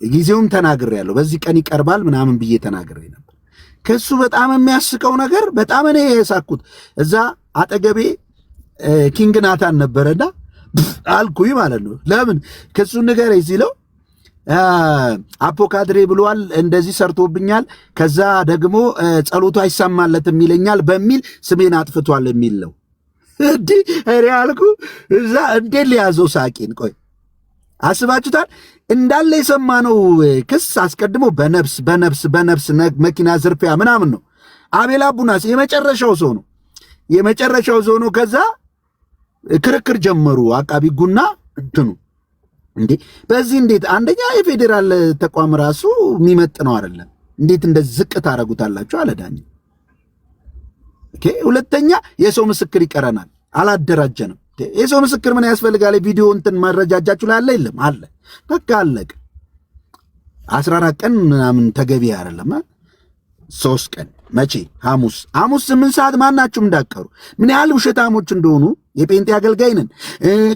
ጊዜውም ተናግሬያለሁ። በዚህ ቀን ይቀርባል ምናምን ብዬ ተናግሬ ነበር። ከሱ በጣም የሚያስቀው ነገር በጣም እኔ የሳኩት እዛ አጠገቤ ኪንግ ናታን ነበረና አልኩኝ ማለት ነው። ለምን ከሱ ነገር ሲለው አፖካድሬ ብሏል፣ እንደዚህ ሰርቶብኛል፣ ከዛ ደግሞ ጸሎቱ አይሰማለትም ይለኛል በሚል ስሜን አጥፍቷል የሚል ነው። እንዲህ እኔ አልኩ እዛ እንዴት ሊያዘው ሳቂን። ቆይ አስባችሁታል? እንዳለ የሰማነው ክስ አስቀድሞ በነፍስ መኪና ዝርፊያ ምናምን ነው። አቤል አቡናስ የመጨረሻው ሰው ነው። ከዛ ክርክር ጀመሩ አቃቢ ጉና እንትኑ እንዴ በዚህ እንዴት አንደኛ የፌዴራል ተቋም ራሱ የሚመጥ ነው አይደለም፣ እንዴት እንደዚህ ዝቅ ታረጉታላችሁ አለ ዳኛ። ኦኬ ሁለተኛ የሰው ምስክር ይቀረናል፣ አላደራጀንም። የሰው ምስክር ምን ያስፈልጋል? ቪዲዮ እንትን ማረጃጃችሁ ላይ አለ የለም አለ፣ በቃ አለቀ። 14 ቀን ምናምን ተገቢ አይደለም። 3 ቀን መቼ? ሐሙስ 8 ሰዓት ማናችሁም እንዳቀሩ ምን ያህል ውሸታሞች እንደሆኑ የጴንጤ አገልጋይ ነን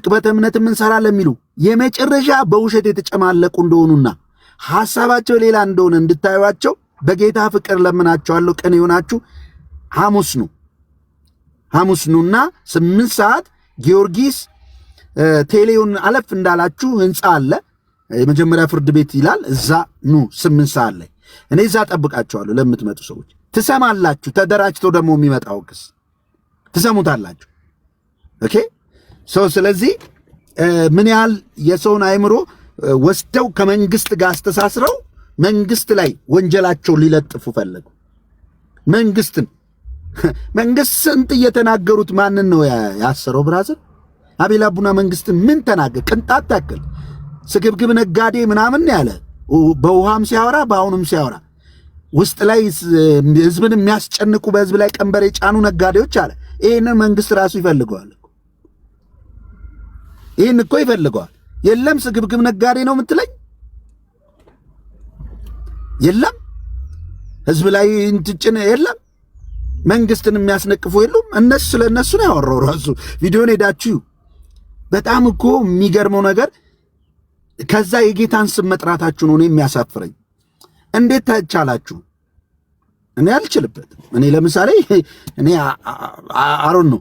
ቅበተ እምነት እንሰራ ለሚሉ የመጨረሻ በውሸት የተጨማለቁ እንደሆኑና ሐሳባቸው ሌላ እንደሆነ እንድታዩዋቸው በጌታ ፍቅር ለምናቸዋለሁ። ቀን ይሆናችሁ ሐሙስ ነውና 8 ሰዓት ጊዮርጊስ ቴሌውን አለፍ እንዳላችሁ ህንፃ አለ፣ የመጀመሪያ ፍርድ ቤት ይላል። እዛ ኑ 8 ሰዓት ላይ እኔ እዛ ጠብቃችኋለሁ። ለምትመጡ ሰዎች ትሰማላችሁ። ተደራጅቶ ደግሞ የሚመጣው ክስ ትሰሙታላችሁ። ኦኬ ስለዚህ ምን ያህል የሰውን አእምሮ ወስደው ከመንግስት ጋር አስተሳስረው መንግስት ላይ ወንጀላቸውን ሊለጥፉ ፈለጉ። መንግስት ስንት እየተናገሩት ማንን ነው ያሰረው? ብራዘር አቤል አቡና መንግስትን ምን ተናገር? ቅንጣት ታክል ስግብግብ ነጋዴ ምናምን ያለ በውሃም ሲያወራ በአሁኑም ሲያወራ ውስጥ ላይ ህዝብን የሚያስጨንቁ በህዝብ ላይ ቀንበር የጫኑ ነጋዴዎች አለ። ይህንን መንግስት ራሱ ይፈልገዋል። ይህን እኮ ይፈልገዋል። የለም ስግብግብ ነጋዴ ነው የምትለኝ? የለም ህዝብ ላይ እንትጭን የለም መንግስትን የሚያስነቅፉ የሉም። እነሱ ስለነሱ ነው ያወራው ራሱ። ቪዲዮን ሄዳችሁ በጣም እኮ የሚገርመው ነገር ከዛ የጌታን ስም መጥራታችሁ ነው የሚያሳፍረኝ። እንዴት ታቻላችሁ? እኔ አልችልበትም። እኔ ለምሳሌ እኔ አሮን ነው።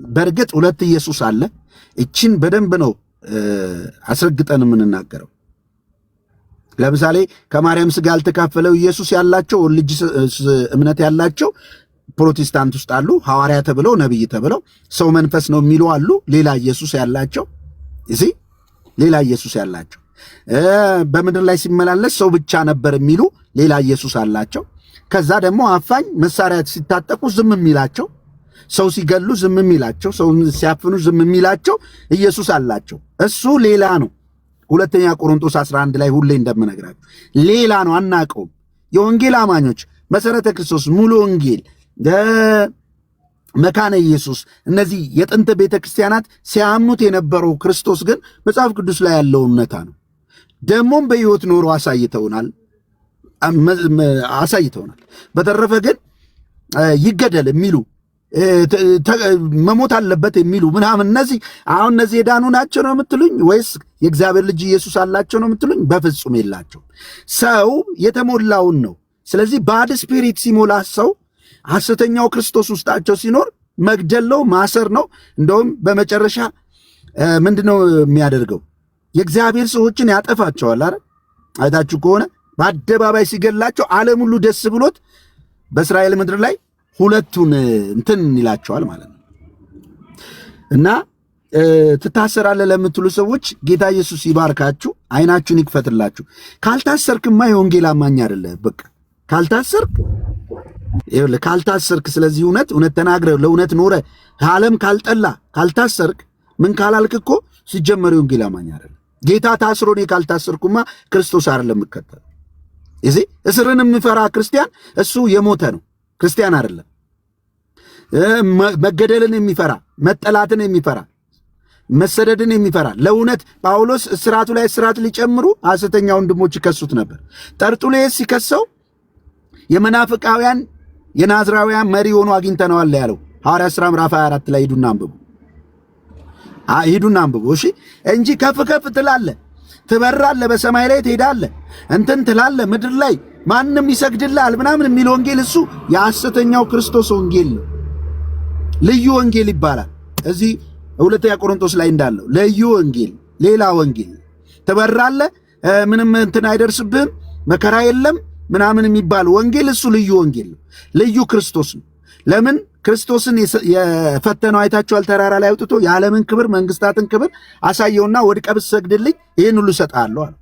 በእርግጥ 2 ኢየሱስ አለ። እቺን በደንብ ነው አስረግጠን የምንናገረው። ለምሳሌ ከማርያም ስጋ ያልተካፈለው ኢየሱስ ያላቸው ልጅ እምነት ያላቸው ፕሮቴስታንት ውስጥ አሉ። ሐዋርያ ተብለው ነብይ ተብለው ሰው መንፈስ ነው የሚሉ አሉ። ሌላ ኢየሱስ ያላቸው እዚህ ሌላ ኢየሱስ ያላቸው፣ በምድር ላይ ሲመላለስ ሰው ብቻ ነበር የሚሉ ሌላ ኢየሱስ አላቸው። ከዛ ደግሞ አፋኝ መሳሪያ ሲታጠቁ ዝም የሚላቸው፣ ሰው ሲገሉ ዝም የሚላቸው፣ ሰው ሲያፍኑ ዝም የሚላቸው ኢየሱስ አላቸው። እሱ ሌላ ነው። ሁለተኛ ቆሮንቶስ 11 ላይ ሁሌ እንደምነግራችሁ ሌላ ነው፣ አናቀውም። የወንጌል አማኞች መሰረተ ክርስቶስ፣ ሙሉ ወንጌል፣ መካነ ኢየሱስ፣ እነዚህ የጥንት ቤተክርስቲያናት ሲያምኑት የነበረው ክርስቶስ ግን መጽሐፍ ቅዱስ ላይ ያለው እውነታ ነው። ደግሞም በሕይወት ኖሮ አሳይተውናል። በተረፈ ግን ይገደል የሚሉ መሞት አለበት የሚሉ ምናምን እነዚህ የዳኑ ናቸው ነው የምትሉኝ? ወይስ የእግዚአብሔር ልጅ ኢየሱስ አላቸው ነው የምትሉኝ? በፍጹም የላቸው። ሰው የተሞላውን ነው። ስለዚህ ባድ ስፒሪት ሲሞላ ሰው ሐሰተኛው ክርስቶስ ውስጣቸው ሲኖር መግደል ነው፣ ማሰር ነው። እንደውም በመጨረሻ ምንድነው የሚያደርገው? የእግዚአብሔር ሰዎችን ያጠፋቸዋል። አረ አይታችሁ ከሆነ በአደባባይ ሲገላቸው ዓለም ሁሉ ደስ ብሎት በእስራኤል ምድር ላይ ሁለቱን እንትን ይላቸዋል ማለት ነው። እና ትታሰራለህ ለምትሉ ሰዎች ጌታ ኢየሱስ ይባርካችሁ፣ አይናችሁን ይክፈትላችሁ። ካልታሰርክማ የወንጌል አማኝ አይደለህ። በቃ ካልታሰርክ ስለዚህ እውነት ተናግረህ ለእውነት ኖረ ዓለም ካልጠላ ካልታሰርክ ምን ካላልክ እኮ ሲጀመር የወንጌል አማኝ አይደለህ። ጌታ ታስሮ እኔ ካልታሰርኩማ ክርስቶስ አይደለም የምከተለው። እዚህ እስርን የሚፈራ ክርስቲያን እሱ የሞተ ነው፣ ክርስቲያን አይደለም። መገደልን የሚፈራ መጠላትን የሚፈራ መሰደድን የሚፈራ ለእውነት ጳውሎስ እስራቱ ላይ እስራት ሊጨምሩ ሐሰተኛ ወንድሞች ይከሱት ነበር። ጠርጡሌስ ሲከሰው የመናፍቃውያን የናዝራውያን መሪ ሆኖ አግኝተነዋል ያለው ሐዋርያት ሥራ ምዕራፍ 24 ላይ ሂዱና አንብቡ እሺ። እንጂ ከፍ ትላለህ፣ ትበራለህ፣ በሰማይ ላይ ትሄዳለህ፣ እንትን ትላለህ፣ ምድር ላይ ማንም ይሰግድልሃል ምናምን የሚል ወንጌል እሱ የሐሰተኛው ክርስቶስ ወንጌል ነው። ልዩ ወንጌል ይባላል። እዚህ ሁለተኛ ቆሮንቶስ ላይ እንዳለው ልዩ ወንጌል፣ ሌላ ወንጌል። ትበራለህ፣ ምንም እንትን አይደርስብህም፣ መከራ የለም ምናምን የሚባል ወንጌል እሱ ልዩ ወንጌል ነው። ልዩ ክርስቶስ ነው። ለምን ክርስቶስን የፈተነው አይታችኋል። ተራራ ላይ አውጥቶ የዓለምን ክብር መንግስታትን ክብር አሳየውና ወድቀህ ብትሰግድልኝ ይህን ሁሉ እሰጥሃለሁ አለ።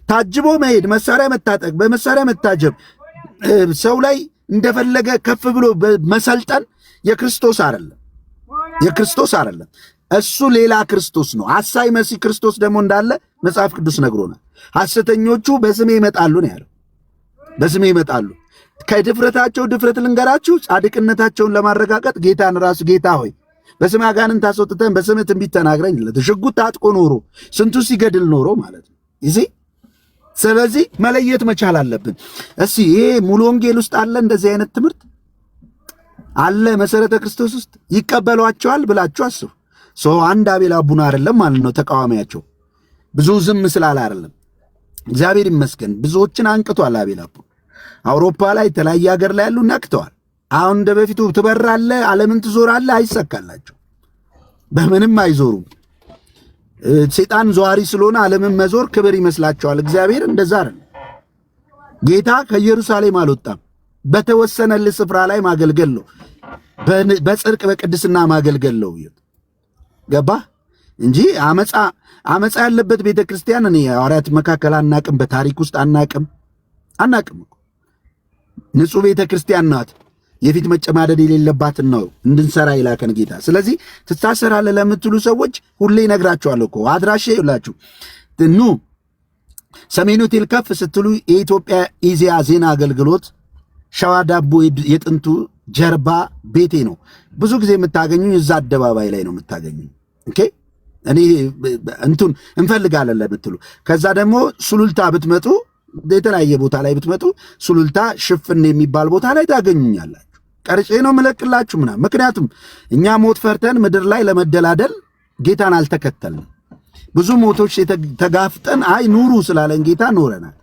ታጅቦ መሄድ፣ መሳሪያ መታጠቅ፣ በመሳሪያ መታጀብ፣ ሰው ላይ እንደፈለገ ከፍ ብሎ መሰልጠን የክርስቶስ አይደለም። እሱ ሌላ ክርስቶስ ነው። ሐሳይ መሲህ ክርስቶስ ደግሞ እንዳለ መጽሐፍ ቅዱስ ነግሮናል። ሐሰተኞቹ በስሜ ይመጣሉ ነው ያለው። በስሜ ይመጣሉ። ከድፍረታቸው ድፍረት ልንገራችሁ፣ ጻድቅነታቸውን ለማረጋገጥ ጌታን ራሱ ጌታ ሆይ በስምህ አጋንንት አስወጥተን በስምህ ትንቢት ተናግረኝ ይላል። ሽጉጥ ታጥቆ ኖሮ ስንቱ ሲገድል ኖሮ ማለት ነው። ስለዚህ መለየት መቻል አለብን። ይሄ ሙሉ ወንጌል ውስጥ አለ እንደዚህ አይነት ትምህርት አለ። መሰረተ ክርስቶስ ውስጥ ይቀበሏቸዋል ብላችሁ አስቡ። አንድ አቤል አቡና አይደለም ማለት ነው ተቃዋሚያቸው። ብዙ ዝም ስላለ አይደለም። እግዚአብሔር ይመስገን ብዙዎችን አንቅቷል አቤል አቡና። አውሮፓ ላይ የተለያየ ሀገር ላይ ያሉ ነክተዋል። አሁን እንደ በፊቱ ትበራለህ፣ ዓለምን ትዞራለህ፣ አይሰካላቸው። በምንም አይዞሩም። ሰይጣን ዘዋሪ ስለሆነ ዓለምን መዞር ክብር ይመስላቸዋል። እግዚአብሔር እንደዛ አይደለም። ጌታ ከኢየሩሳሌም አልወጣም። በተወሰነልህ ስፍራ ላይ ማገልገል ነው። በጽድቅ በቅድስና ማገልገል ነው። ገባ እንጂ አመፃ ያለበት ቤተ ክርስቲያን እኔ ሐዋርያት መካከል አናቅም፣ በታሪክ ውስጥ አናቅም። ንጹሕ ቤተ ክርስቲያን ናት። የፊት መጨማደድ የሌለባትን ነው እንድንሰራ ይላከን ጌታ። ስለዚህ ትታሰራለህ ለምትሉ ሰዎች ሁሌ ይነግራችኋለሁ እኮ አድራሻ ይላችሁ ኑ ሰሜኑ ሆቴል ከፍ ስትሉ የኢትዮጵያ ኢዜአ ዜና አገልግሎት ሸዋ ዳቦ የጥንቱ ጀርባ ቤቴ ነው። ብዙ ጊዜ የምታገኙኝ እዛ አደባባይ ላይ ነው የምታገኙኝ። ኦኬ እኔ እንፈልጋለን ለምትሉ ከዛ ደግሞ ሱሉልታ ብትመጡ የተለያየ ቦታ ላይ ብትመጡ ሱሉልታ ሽፍን የሚባል ቦታ ላይ ታገኙኛላችሁ። ቀርጬ ነው ምለቅላችሁ ምናምን። ምክንያቱም እኛ ሞት ፈርተን ምድር ላይ ለመደላደል ጌታን አልተከተልንም። ብዙ ሞቶች ተጋፍጠን አይ ኑሩ ስላለን ጌታ ኖረናል።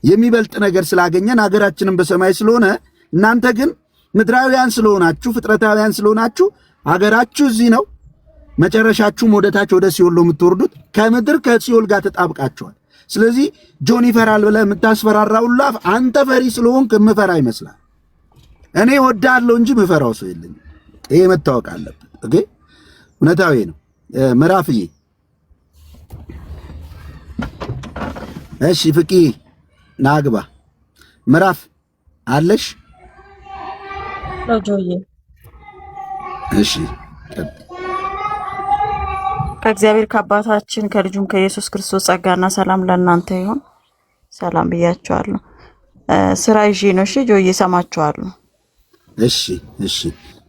የሚበልጥ ነገር ስላገኘን ሀገራችንን በሰማይ ስለሆነ እናንተ ግን ምድራውያን ስለሆናችሁ ፍጥረታውያን ስለሆናችሁ ሀገራችሁ እዚህ ነው። መጨረሻችሁም ወደታች ወደ ሲኦል ነው የምትወርዱት። ከምድር ከሲኦል ጋር ተጣብቃችኋል። ስለዚህ ጆን ይፈራል ብለህ የምታስፈራራው ላፍ አንተ ፈሪ ስለሆንክ የምፈራ ይመስላል። እኔ ወዳለሁ እንጂ ምፈራው ሰው የለኝም። ይሄ መታወቅ አለበት። ኦኬ እውነታዊ ነው። ምዕራፍዬ እሺ ፍቂ ናግባ ምዕራፍ አለሽ? ጆዬ እሺ ከእግዚአብሔር ከአባታችን ከልጁም ከኢየሱስ ክርስቶስ ጸጋና ሰላም ለእናንተ ይሁን። ሰላም ብያችኋለሁ። ስራ ይዤ ነው። እሺ ጆዬ ሰማችኋለሁ። እሺ እሺ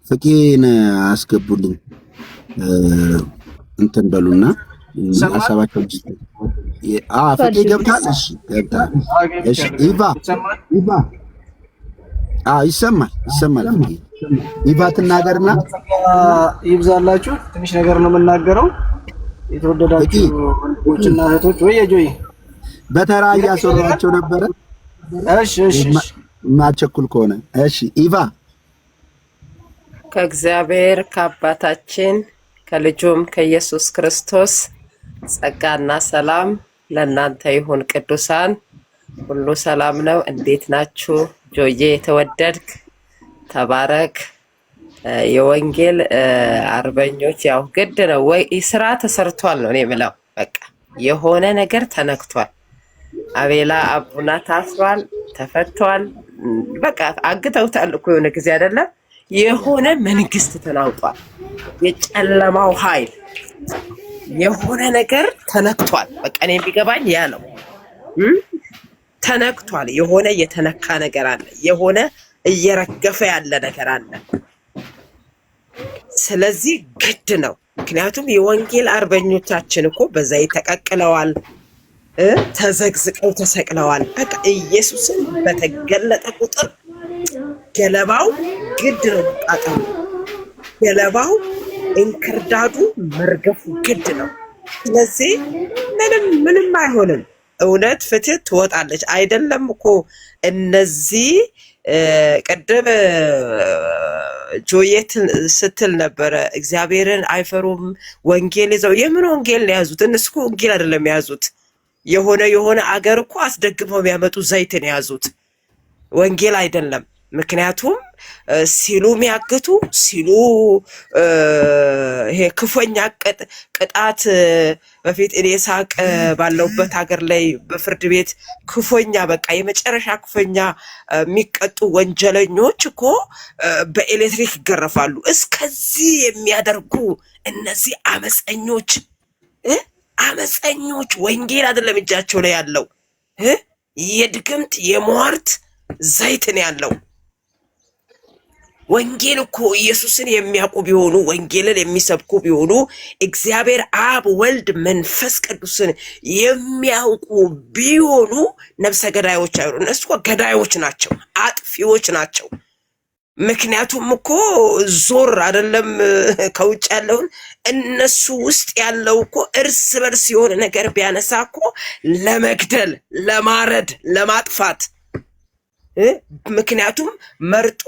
ፍቂን አስገቡልኝ እንትን በሉና ሐሳባቸው ፍቂ ገብታል። እሺ ገብታ። እሺ ኢቫ ይሰማል። ፍቂ ኢቫ ትናገርና ይብዛላችሁ። ትንሽ ነገር ነው የምናገረው። የተወደዳችሁ ወንድሞችና እህቶች ወይ ጆይ በተራ እያሰራቸው ነበረ። እሺ ማቸኩል ከሆነ እሺ ኢቫ ከእግዚአብሔር ከአባታችን ከልጁም ከኢየሱስ ክርስቶስ ጸጋና ሰላም ለእናንተ ይሁን። ቅዱሳን ሁሉ ሰላም ነው። እንዴት ናችሁ? ጆዬ የተወደድክ ተባረክ። የወንጌል አርበኞች ያው ግድ ነው ወይ ስራ ተሰርቷል ነው እኔ የምለው። በቃ የሆነ ነገር ተነክቷል። አቤላ አቡና ታስሯል፣ ተፈቷል። በቃ አግተውታል እኮ የሆነ ጊዜ አይደለም። የሆነ መንግስት ተናውጧል። የጨለማው ኃይል የሆነ ነገር ተነክቷል። በቃ እኔ ቢገባኝ ያ ነው ተነክቷል። የሆነ የተነካ ነገር አለ። የሆነ እየረገፈ ያለ ነገር አለ። ስለዚህ ግድ ነው። ምክንያቱም የወንጌል አርበኞቻችን እኮ በዘይት ተቀቅለዋል፣ ተዘግዝቀው ተሰቅለዋል። በቃ ኢየሱስን በተገለጠ ቁጥር ገለባው ግድ ነው መቃጠሉ። ገለባው እንክርዳዱ መርገፉ ግድ ነው። ስለዚህ ምንም አይሆንም። እውነት ፍትህ ትወጣለች። አይደለም እኮ እነዚህ ቅድም ጆዬት ስትል ነበረ እግዚአብሔርን አይፈሩም፣ ወንጌል ይዘው። የምን ወንጌል ነው የያዙት? እነሱ እኮ ወንጌል አይደለም የያዙት። የሆነ አገር እኮ አስደግፈው የሚያመጡ ዘይትን የያዙት ወንጌል አይደለም። ምክንያቱም ሲሉ የሚያግቱ ሲሉ ይሄ ክፉኛ ቅጣት በፊት እኔ ሳቅ ባለውበት ሀገር ላይ በፍርድ ቤት ክፉኛ በቃ የመጨረሻ ክፉኛ የሚቀጡ ወንጀለኞች እኮ በኤሌክትሪክ ይገረፋሉ። እስከዚህ የሚያደርጉ እነዚህ አመፀኞች ወንጌል አይደለም እጃቸው ላይ ያለው የድግምት የሟርት ዘይት ነው ያለው። ወንጌል እኮ ኢየሱስን የሚያውቁ ቢሆኑ ወንጌልን የሚሰብኩ ቢሆኑ እግዚአብሔር አብ ወልድ መንፈስ ቅዱስን የሚያውቁ ቢሆኑ ነፍሰ ገዳዮች አይሆኑ። እነሱ ገዳዮች ናቸው፣ አጥፊዎች ናቸው። ምክንያቱም እኮ ዞር አይደለም ከውጭ ያለውን እነሱ ውስጥ ያለው እኮ እርስ በርስ የሆነ ነገር ቢያነሳ እኮ ለመግደል፣ ለማረድ፣ ለማጥፋት ምክንያቱም መርጦ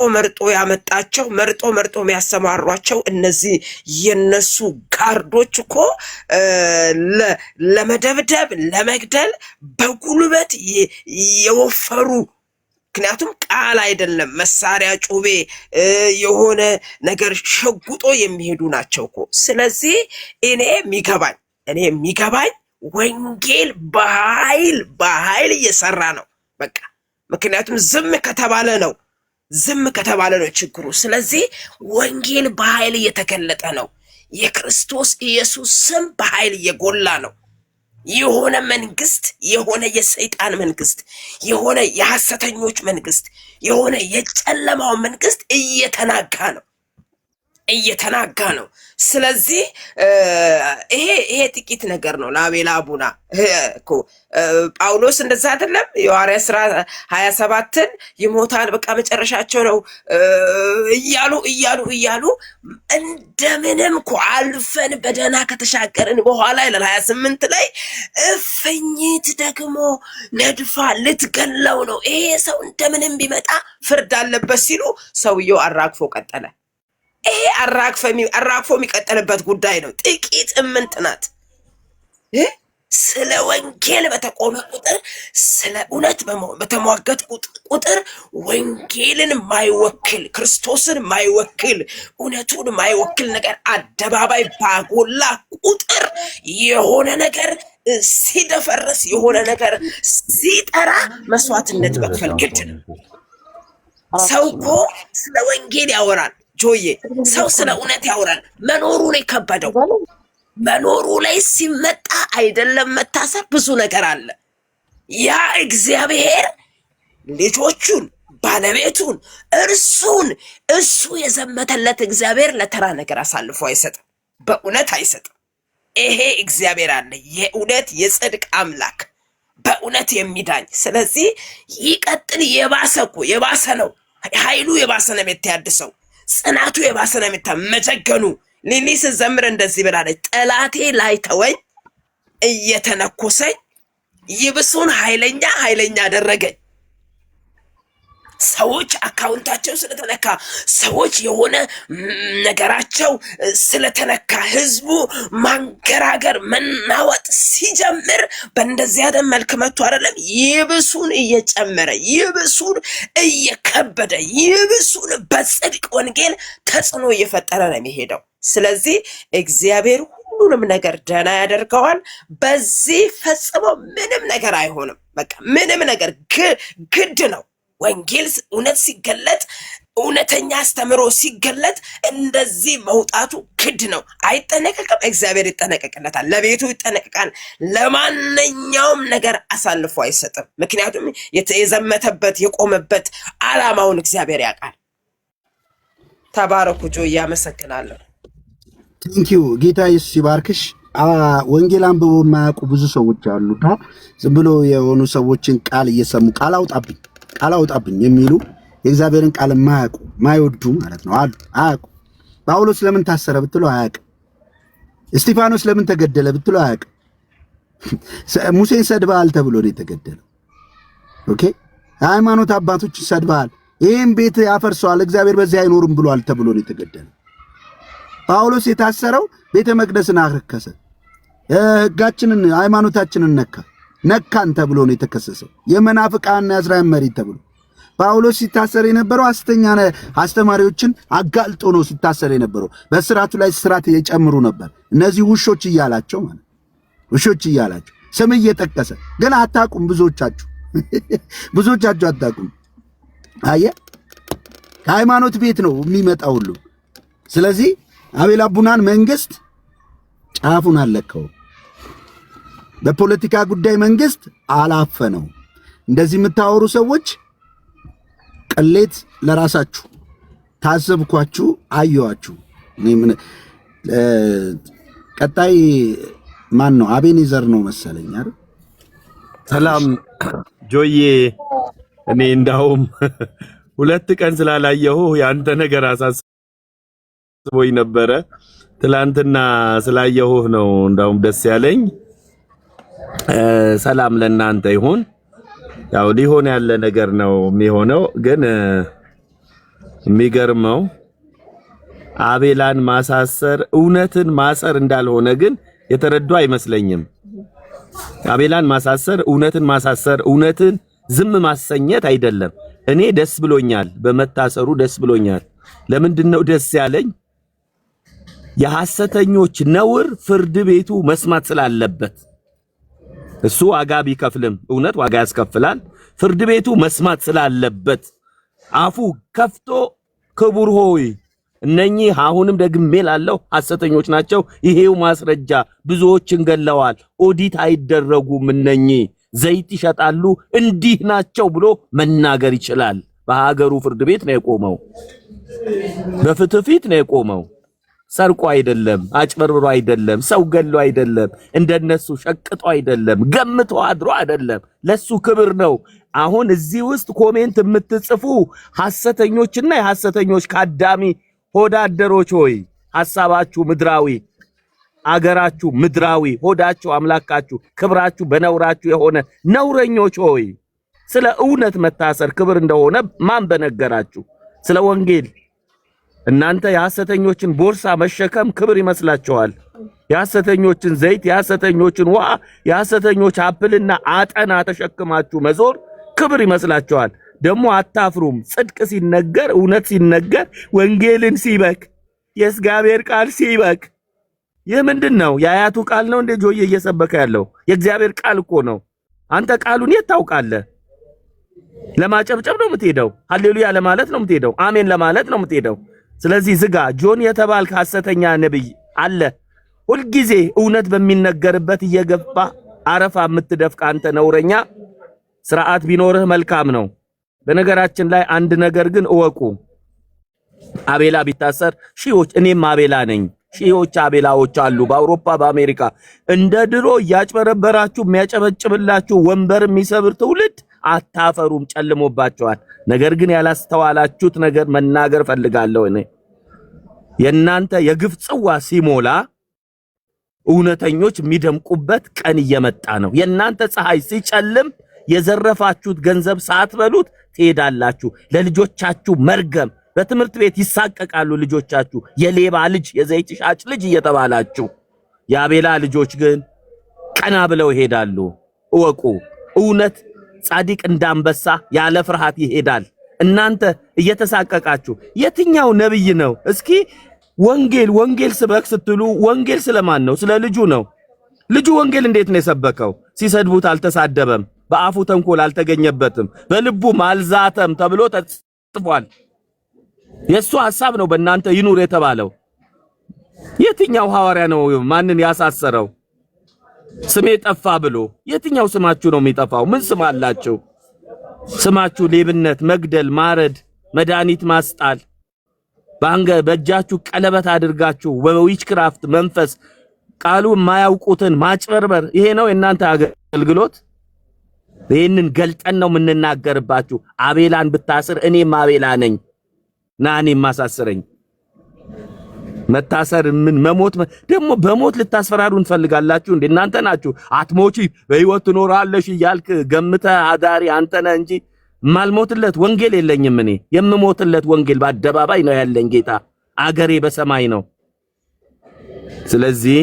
ያመጣቸው መርጦ የሚያሰማሯቸው እነዚህ የነሱ ጋርዶች እኮ ለመደብደብ ለመግደል በጉልበት የወፈሩ። ምክንያም ቃል አይደለም መሳሪያ ጩቤ የሆነ ነገር ሸጉጦ የሚሄዱ ናቸው እኮ። ስለዚህ እኔ የሚገባኝ ወንጌል በኃይል እየሰራ ነው በቃ። ምክንያቱም ዝም ከተባለ ነው ችግሩ። ስለዚህ ወንጌል በኃይል እየተገለጠ ነው። የክርስቶስ ኢየሱስ ስም በኃይል እየጎላ ነው። የሆነ መንግስት፣ የሆነ የሰይጣን መንግስት፣ የሆነ የሐሰተኞች መንግስት፣ የሆነ የጨለማው መንግስት እየተናጋ ነው። ስለዚህ ይሄ ጥቂት ነገር ነው ለአቤላ አቡና እኮ ጳውሎስ እንደዛ አይደለም? የሐዋርያት ሥራ 27ን ይሞታል በቃ መጨረሻቸው ነው እያሉ እንደምንም እኮ አልፈን በደህና ከተሻገርን በኋላ ይላል 28 ላይ እፍኝት ደግሞ ነድፋ ልትገለው ነው፣ ይሄ ሰው እንደምንም ቢመጣ ፍርድ አለበት ሲሉ ሰውየው አራግፎ ቀጠለ። ይሄ አራግፎ የሚቀጥልበት ጉዳይ ነው። ጥቂት እምንት ናት። ስለ ወንጌል በተቆመ ቁጥር፣ ስለ እውነት በተሟገት ቁጥር ወንጌልን ማይወክል ክርስቶስን ማይወክል እውነቱን ማይወክል ነገር አደባባይ ባጎላ ቁጥር የሆነ ነገር ሲደፈርስ የሆነ ነገር ሲጠራ መስዋዕትነት መክፈል ግድ ነው። ሰው እኮ ስለ ወንጌል ያወራል ጆዬ፣ ሰው ስለ እውነት ያወራል። መኖሩ ነው የከበደው። መኖሩ ላይ ሲመጣ አይደለም መታሰር፣ ብዙ ነገር አለ። ያ እግዚአብሔር ልጆቹን ባለቤቱን እሱ የዘመተለት እግዚአብሔር ለተራ ነገር አሳልፎ አይሰጥም፣ በእውነት አይሰጥም። ይሄ እግዚአብሔር አለ፣ የእውነት የጽድቅ አምላክ፣ በእውነት የሚዳኝ። ስለዚህ ይቀጥል። የባሰ ነው ኃይሉ፣ የባሰ ነው የሚታድሰው፣ ጽናቱ የባሰ ነው መጀገኑ። ሊሊ ስትዘምር እንደዚህ ብላለች፣ ጠላቴ ላይ ተወኝ እየተነኮሰኝ ይብሱን ኃይለኛ አደረገኝ። ሰዎች አካውንታቸው ስለተነካ፣ ሰዎች የሆነ ነገራቸው ስለተነካ፣ ህዝቡ ማንገራገር መናወጥ ሲጀምር በእንደዚህ አይነት መልክ መጥቶ አይደለም ይብሱን እየጨመረ ይብሱን እየከበደ ይብሱን በጽድቅ ወንጌል ተጽዕኖ እየፈጠረ ነው የሚሄደው። ስለዚህ እግዚአብሔር ሁሉንም ነገር ደህና ያደርገዋል። በዚህ ፈጽሞ ምንም ነገር አይሆንም። በቃ ምንም ነገር ግድ ነው። ወንጌል እውነት ሲገለጥ፣ እውነተኛ አስተምሮ ሲገለጥ እንደዚህ መውጣቱ ግድ ነው። አይጠነቀቅም? እግዚአብሔር ይጠነቀቅለታል። ለቤቱ ይጠነቀቃል። ለማንኛውም ነገር አሳልፎ አይሰጥም። ምክንያቱም የዘመተበት የቆመበት ዓላማውን እግዚአብሔር ያውቃል። ተባረኩ። ጆ እያመሰግናለሁ። ቴንኪዩ። ጌታ ኢየሱስ ይባርክሽ። ወንጌል አንብቦ የማያውቁ ብዙ ሰዎች አሉና ዝም ብሎ የሆኑ ሰዎችን ቃል እየሰሙ ቃል አውጣብኝ የሚሉ የእግዚአብሔርን ቃል የማያውቁ ማይወዱ ማለት ነው አሉ። አያውቁ። ጳውሎስ ለምን ታሰረ ብትሉ አያውቅም። እስጢፋኖስ ለምን ተገደለ ብትሉ አያውቅም። ሙሴን ሰድበሃል ተብሎ ነው የተገደለው። ኦኬ። ሃይማኖት አባቶች ሰድበሃል፣ ይህም ቤት ያፈርሰዋል፣ እግዚአብሔር በዚህ አይኖርም ብሏል ተብሎ ነው የተገደለው። ጳውሎስ የታሰረው ቤተ መቅደስን አረከሰ፣ ሕጋችንን ሃይማኖታችንን ነካን ተብሎ ነው የተከሰሰው። የመናፍቃንና የእስራኤል መሪ ተብሎ ጳውሎስ ሲታሰር የነበረው ሐሰተኛ አስተማሪዎችን አጋልጦ ነው ሲታሰር የነበረው። በስራቱ ላይ ስራት እየጨምሩ ነበር። እነዚህ ውሾች እያላቸው ማለት ውሾች እያላቸው ስም እየጠቀሰ ግን አታቁም። ብዙዎቻችሁ አታቁም። አየህ፣ ከሃይማኖት ቤት ነው የሚመጣው ሁሉ። ስለዚህ አቤል አቡናን መንግስት ጫፉን አለከው። በፖለቲካ ጉዳይ መንግስት አላፈነው። እንደዚህ የምታወሩ ሰዎች ቅሌት ለራሳችሁ ታዘብኳችሁ፣ አየዋችሁ። ቀጣይ ማን ነው? አቤኔዘር ነው መሰለኝ አይደል? ሰላም ጆዬ። እኔ እንዳውም 2 ቀን ስላላየሁ ያንተ ነገር አሳስቦኝ ነበረ። ትላንትና ስላየሁህ ነው እንዳውም ደስ ያለኝ። ሰላም ለእናንተ ይሁን። ያው ሊሆን ያለ ነገር ነው የሚሆነው። ግን የሚገርመው አቤላን ማሳሰር እውነትን ማሰር እንዳልሆነ ግን የተረዱ አይመስለኝም። አቤላን ማሳሰር እውነትን ዝም ማሰኘት አይደለም። እኔ ደስ ብሎኛል፣ በመታሰሩ ደስ ብሎኛል። ለምንድነው ደስ ያለኝ? የሐሰተኞች ነውር ፍርድ ቤቱ መስማት ስላለበት። እሱ ዋጋ ቢከፍልም እውነት ዋጋ ያስከፍላል። ፍርድ ቤቱ መስማት ስላለበት አፉ ከፍቶ ክቡር ሆይ እነኚህ አሁንም ደግሜ ላለው ሐሰተኞች ናቸው፣ ይሄው ማስረጃ፣ ብዙዎችን ገለዋል፣ ኦዲት አይደረጉም፣ እነኚህ ዘይት ይሸጣሉ፣ እንዲህ ናቸው ብሎ መናገር ይችላል። በሀገሩ ፍርድ ቤት ነው የቆመው፣ በፍትህ ፊት ነው የቆመው። ሰርቆ አይደለም፣ አጭበርብሮ አይደለም፣ ሰው ገሎ አይደለም፣ እንደነሱ ሸቅጦ አይደለም፣ ገምቶ አድሮ አይደለም። ለሱ ክብር ነው። አሁን እዚህ ውስጥ ኮሜንት የምትጽፉ ሐሰተኞችና የሐሰተኞች ካዳሚ ሆዳደሮች ሆይ ሐሳባችሁ ምድራዊ፣ አገራችሁ ምድራዊ፣ ሆዳችሁ አምላካችሁ፣ ክብራችሁ በነውራችሁ የሆነ ነውረኞች ሆይ ስለ እውነት መታሰር ክብር እንደሆነ ማን በነገራችሁ? ስለ ወንጌል እናንተ የሐሰተኞችን ቦርሳ መሸከም ክብር ይመስላችኋል። የሐሰተኞችን ዘይት፣ የሐሰተኞችን ውሃ፣ የሐሰተኞች አፕልና አጠና ተሸክማችሁ መዞር ክብር ይመስላችኋል። ደግሞ አታፍሩም። ጽድቅ ሲነገር፣ እውነት ሲነገር፣ ወንጌልን ሲበክ፣ የእግዚአብሔር ቃል ሲበክ፣ ይህ ምንድነው? የአያቱ ቃል ነው እንደ ጆዬ እየሰበከ ያለው የእግዚአብሔር ቃል እኮ ነው። አንተ ቃሉን የት ታውቃለህ? ለማጨብጨብ ነው የምትሄደው። ሃሌሉያ ለማለት ነው የምትሄደው። አሜን ለማለት ነው የምትሄደው። ስለዚህ ዝጋ። ጆን የተባልክ ሐሰተኛ ነብይ አለ። ሁልጊዜ እውነት በሚነገርበት እየገባ አረፋ የምትደፍቅ አንተ ነውረኛ፣ ስርዓት ቢኖርህ መልካም ነው። በነገራችን ላይ አንድ ነገር ግን እወቁ። አቤላ ቢታሰር ሺዎች፣ እኔም አቤላ ነኝ፣ ሺዎች አቤላዎች አሉ በአውሮፓ በአሜሪካ። እንደ ድሮ እያጭበረበራችሁ የሚያጨበጭብላችሁ ወንበር የሚሰብር ትውልድ አታፈሩም፣ ጨልሞባቸዋል። ነገር ግን ያላስተዋላችሁት ነገር መናገር ፈልጋለሁ። እኔ የእናንተ የግፍ ጽዋ ሲሞላ እውነተኞች የሚደምቁበት ቀን እየመጣ ነው። የእናንተ ፀሐይ ሲጨልም የዘረፋችሁት ገንዘብ ሳትበሉት ትሄዳላችሁ። ለልጆቻችሁ መርገም፣ በትምህርት ቤት ይሳቀቃሉ ልጆቻችሁ፣ የሌባ ልጅ፣ የዘይት ሻጭ ልጅ እየተባላችሁ። የአቤላ ልጆች ግን ቀና ብለው ይሄዳሉ። እወቁ፣ እውነት ጻድቅ እንዳንበሳ ያለ ፍርሃት ይሄዳል። እናንተ እየተሳቀቃችሁ የትኛው ነብይ ነው? እስኪ ወንጌል ስበክ ስትሉ ወንጌል ስለማን ነው? ስለ ልጁ ነው። ልጁ ወንጌል እንዴት ነው የሰበከው? ሲሰድቡት አልተሳደበም፣ በአፉ ተንኮል አልተገኘበትም፣ በልቡም አልዛተም ተብሎ ተጽፏል። የሱ ሐሳብ ነው በእናንተ ይኑር የተባለው። የትኛው ሐዋርያ ነው ማንን ያሳሰረው? ስሜ ጠፋ ብሎ። የትኛው ስማችሁ ነው የሚጠፋው? ምን ስም አላችሁ? ስማችሁ ሌብነት፣ መግደል፣ ማረድ፣ መድኃኒት ማስጣል፣ በእጃችሁ ቀለበት አድርጋችሁ በዊችክራፍት መንፈስ ቃሉ የማያውቁትን ማጭበርበር። ይሄ ነው የእናንተ አገልግሎት። ይሄንን ገልጠን ነው የምንናገርባችሁ። አቤላን ብታስር እኔም አቤላ ነኝ፣ ና እኔም ማሳስረኝ። መታሰር ምን መሞት ደግሞ በሞት ልታስፈራሩ እንፈልጋላችሁ እንዴ? እናንተ ናችሁ። አትሞቺ በህይወት ትኖራለሽ እያልክ ገምተህ አዳሪ አንተ ነህ እንጂ ማልሞትለት ወንጌል የለኝም። እኔ የምሞትለት ወንጌል በአደባባይ ነው ያለኝ። ጌታ አገሬ በሰማይ ነው። ስለዚህ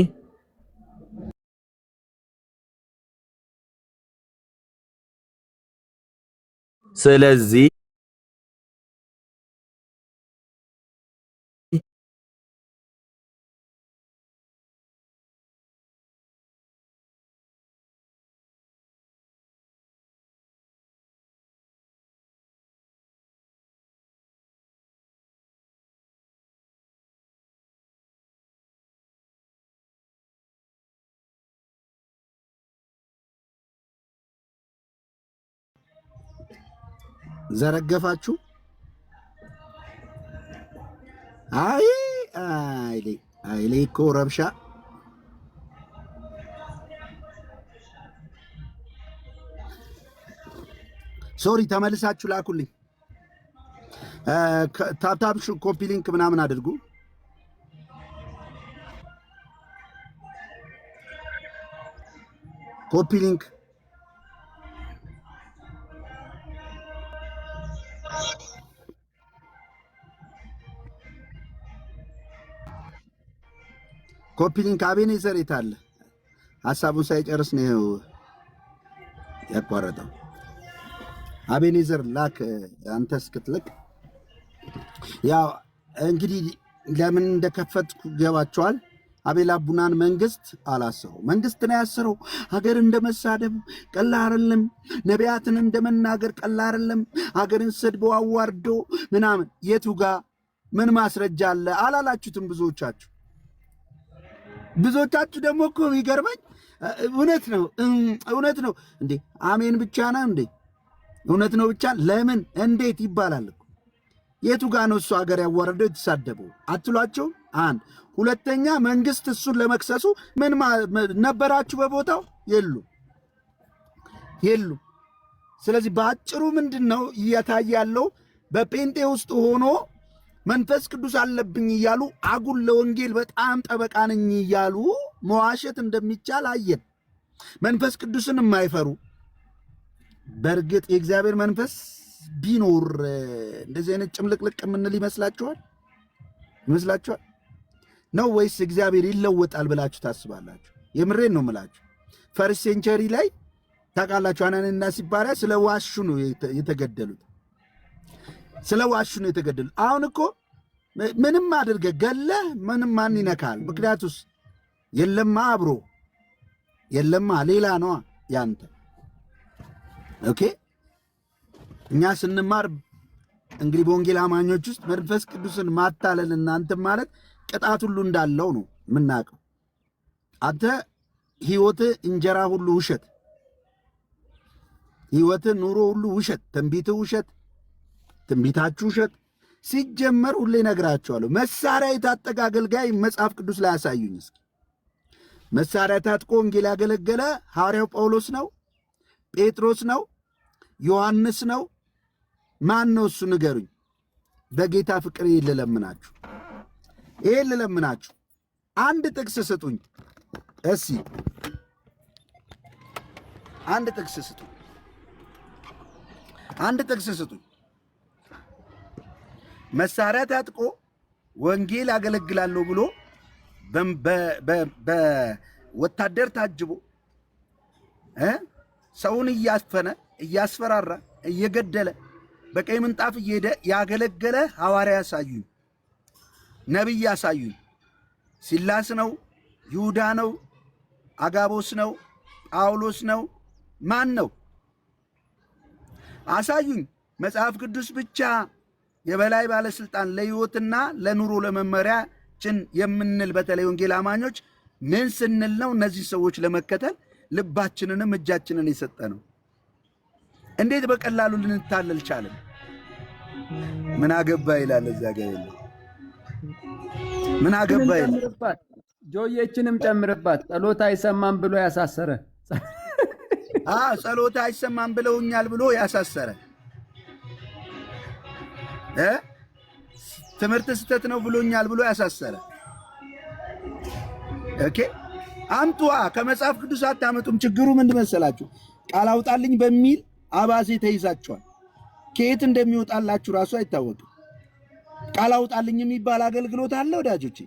ዘረገፋችሁ። አይሌ እኮ ረብሻ ሶሪ፣ ተመልሳችሁ ላኩልኝ። ታፕታፕ ኮፒ ሊንክ ምናምን አድርጉ። ኮፒ ሊንክ ኮፒ ሊንክ። አቤኔዘር የት አለ? ሐሳቡን ሳይጨርስ ነው ያቋረጠው። አቤኔዘር ላክ፣ አንተ እስክትልክ። ያው እንግዲህ ለምን እንደከፈትኩ ገባቸዋል። አቤል አቡናን መንግስት አላሰረው። መንግስት ነው ያሰረው። ሀገር እንደመሳደብ ቀላል አይደለም። ነቢያትን እንደመናገር ቀላል አይደለም። ሀገርን ሰድቦ አዋርዶ ምናምን። የቱ ጋር ምን ማስረጃ አለ አላላችሁትም? ብዙዎቻችሁ ደግሞ እኮ የሚገርመኝ እውነት ነው እንዴ? አሜን ብቻ ነው እንዴ? እውነት ነው ብቻ ለምን እንዴት ይባላል እኮ። የቱ ጋር ነው እሱ ሀገር ያዋረደው የተሳደበው አትሏቸው? አንድ ሁለተኛ፣ መንግስት እሱን ለመክሰሱ ምን ነበራችሁ በቦታው? የሉ። ስለዚህ በአጭሩ ምንድን ነው እየታየ ያለው? በጴንጤ ውስጥ ሆኖ መንፈስ ቅዱስ አለብኝ እያሉ አጉል ለወንጌል በጣም ጠበቃ ነኝ እያሉ መዋሸት እንደሚቻል አየን። መንፈስ ቅዱስን የማይፈሩ በእርግጥ የእግዚአብሔር መንፈስ ቢኖር እንደዚህ አይነት ጭምልቅልቅ የምንል ይመስላችኋል ነው ወይስ እግዚአብሔር ይለወጣል ብላችሁ ታስባላችሁ? የምሬን ነው የምላችሁ። ፈርስት ሴንቸሪ ላይ ታውቃላችሁ፣ አናንያና ሲፓርያ ስለ ዋሹ ነው የተገደሉት። አሁን እኮ ምንም አድርገህ ገለህ ምንም ማን ይነካል? ምክንያቱስ የለማ አብሮ የለማ ሌላ ነው ያንተ። ኦኬ እኛ ስንማር እንግዲህ በወንጌል አማኞች ውስጥ መንፈስ ቅዱስን ማታለል እናንተ ማለት ቅጣት ሁሉ እንዳለው ነው የምናውቀው። አንተ ህይወት እንጀራ ሁሉ ውሸት፣ ህይወት ኑሮ ሁሉ ውሸት፣ ትንቢት ውሸት፣ ትንቢታችሁ ውሸት። ሲጀመር ሁሌ ነግራቸዋለሁ። መሳሪያ የታጠቀ አገልጋይ መጽሐፍ ቅዱስ ላይ ያሳዩኝ እስኪ። መሳሪያ ታጥቆ ወንጌል ያገለገለ ሐዋርያው ጳውሎስ ነው? ጴጥሮስ ነው? ዮሐንስ ነው? ማን ነው እሱ? ንገሩኝ። በጌታ ፍቅር ልለምናችሁ፣ ልለምናችሁ አንድ ጥቅስ ስጡኝ። እሺ አንድ ጥቅስ ስጡኝ። አንድ ጥቅስ ስጡኝ። መሳሪያ ታጥቆ ወንጌል ያገለግላለሁ ብሎ በወታደር ታጅቦ ሰውን እያፈነ እያስፈራራ እየገደለ በቀይ ምንጣፍ እየሄደ ያገለገለ ሐዋርያ ያሳዩኝ፣ ነቢይ ያሳዩኝ። ሲላስ ነው? ይሁዳ ነው? አጋቦስ ነው? ጳውሎስ ነው? ማን ነው? አሳዩኝ። መጽሐፍ ቅዱስ ብቻ የበላይ ባለስልጣን ለህይወትና ለኑሮ ለመመሪያችን የምንል በተለይ ወንጌል አማኞች ምን ስንል ነው እነዚህ ሰዎች ለመከተል ልባችንንም እጃችንን የሰጠ ነው? እንዴት በቀላሉ ልንታለል ቻለን? ምን አገባ ይላል እዚያ ጋር የለ ምን አገባ ይላል። ጆዬችንም ጨምርባት። ጸሎት አይሰማም ብሎ ያሳሰረ ጸሎት አይሰማም ብለውኛል ብሎ ያሳሰረ ትምህርት ስህተት ነው ብሎኛል ብሎ ያሳሰረ። ኦኬ አምጧ። ከመጽሐፍ ቅዱስ አታመጡም። ችግሩ ምን መሰላችሁ? ቃል አውጣልኝ በሚል አባዜ ተይዛችኋል። ከየት እንደሚወጣላችሁ ራሱ አይታወቅም። ቃል አውጣልኝ የሚባል አገልግሎት አለ ወዳጆቼ።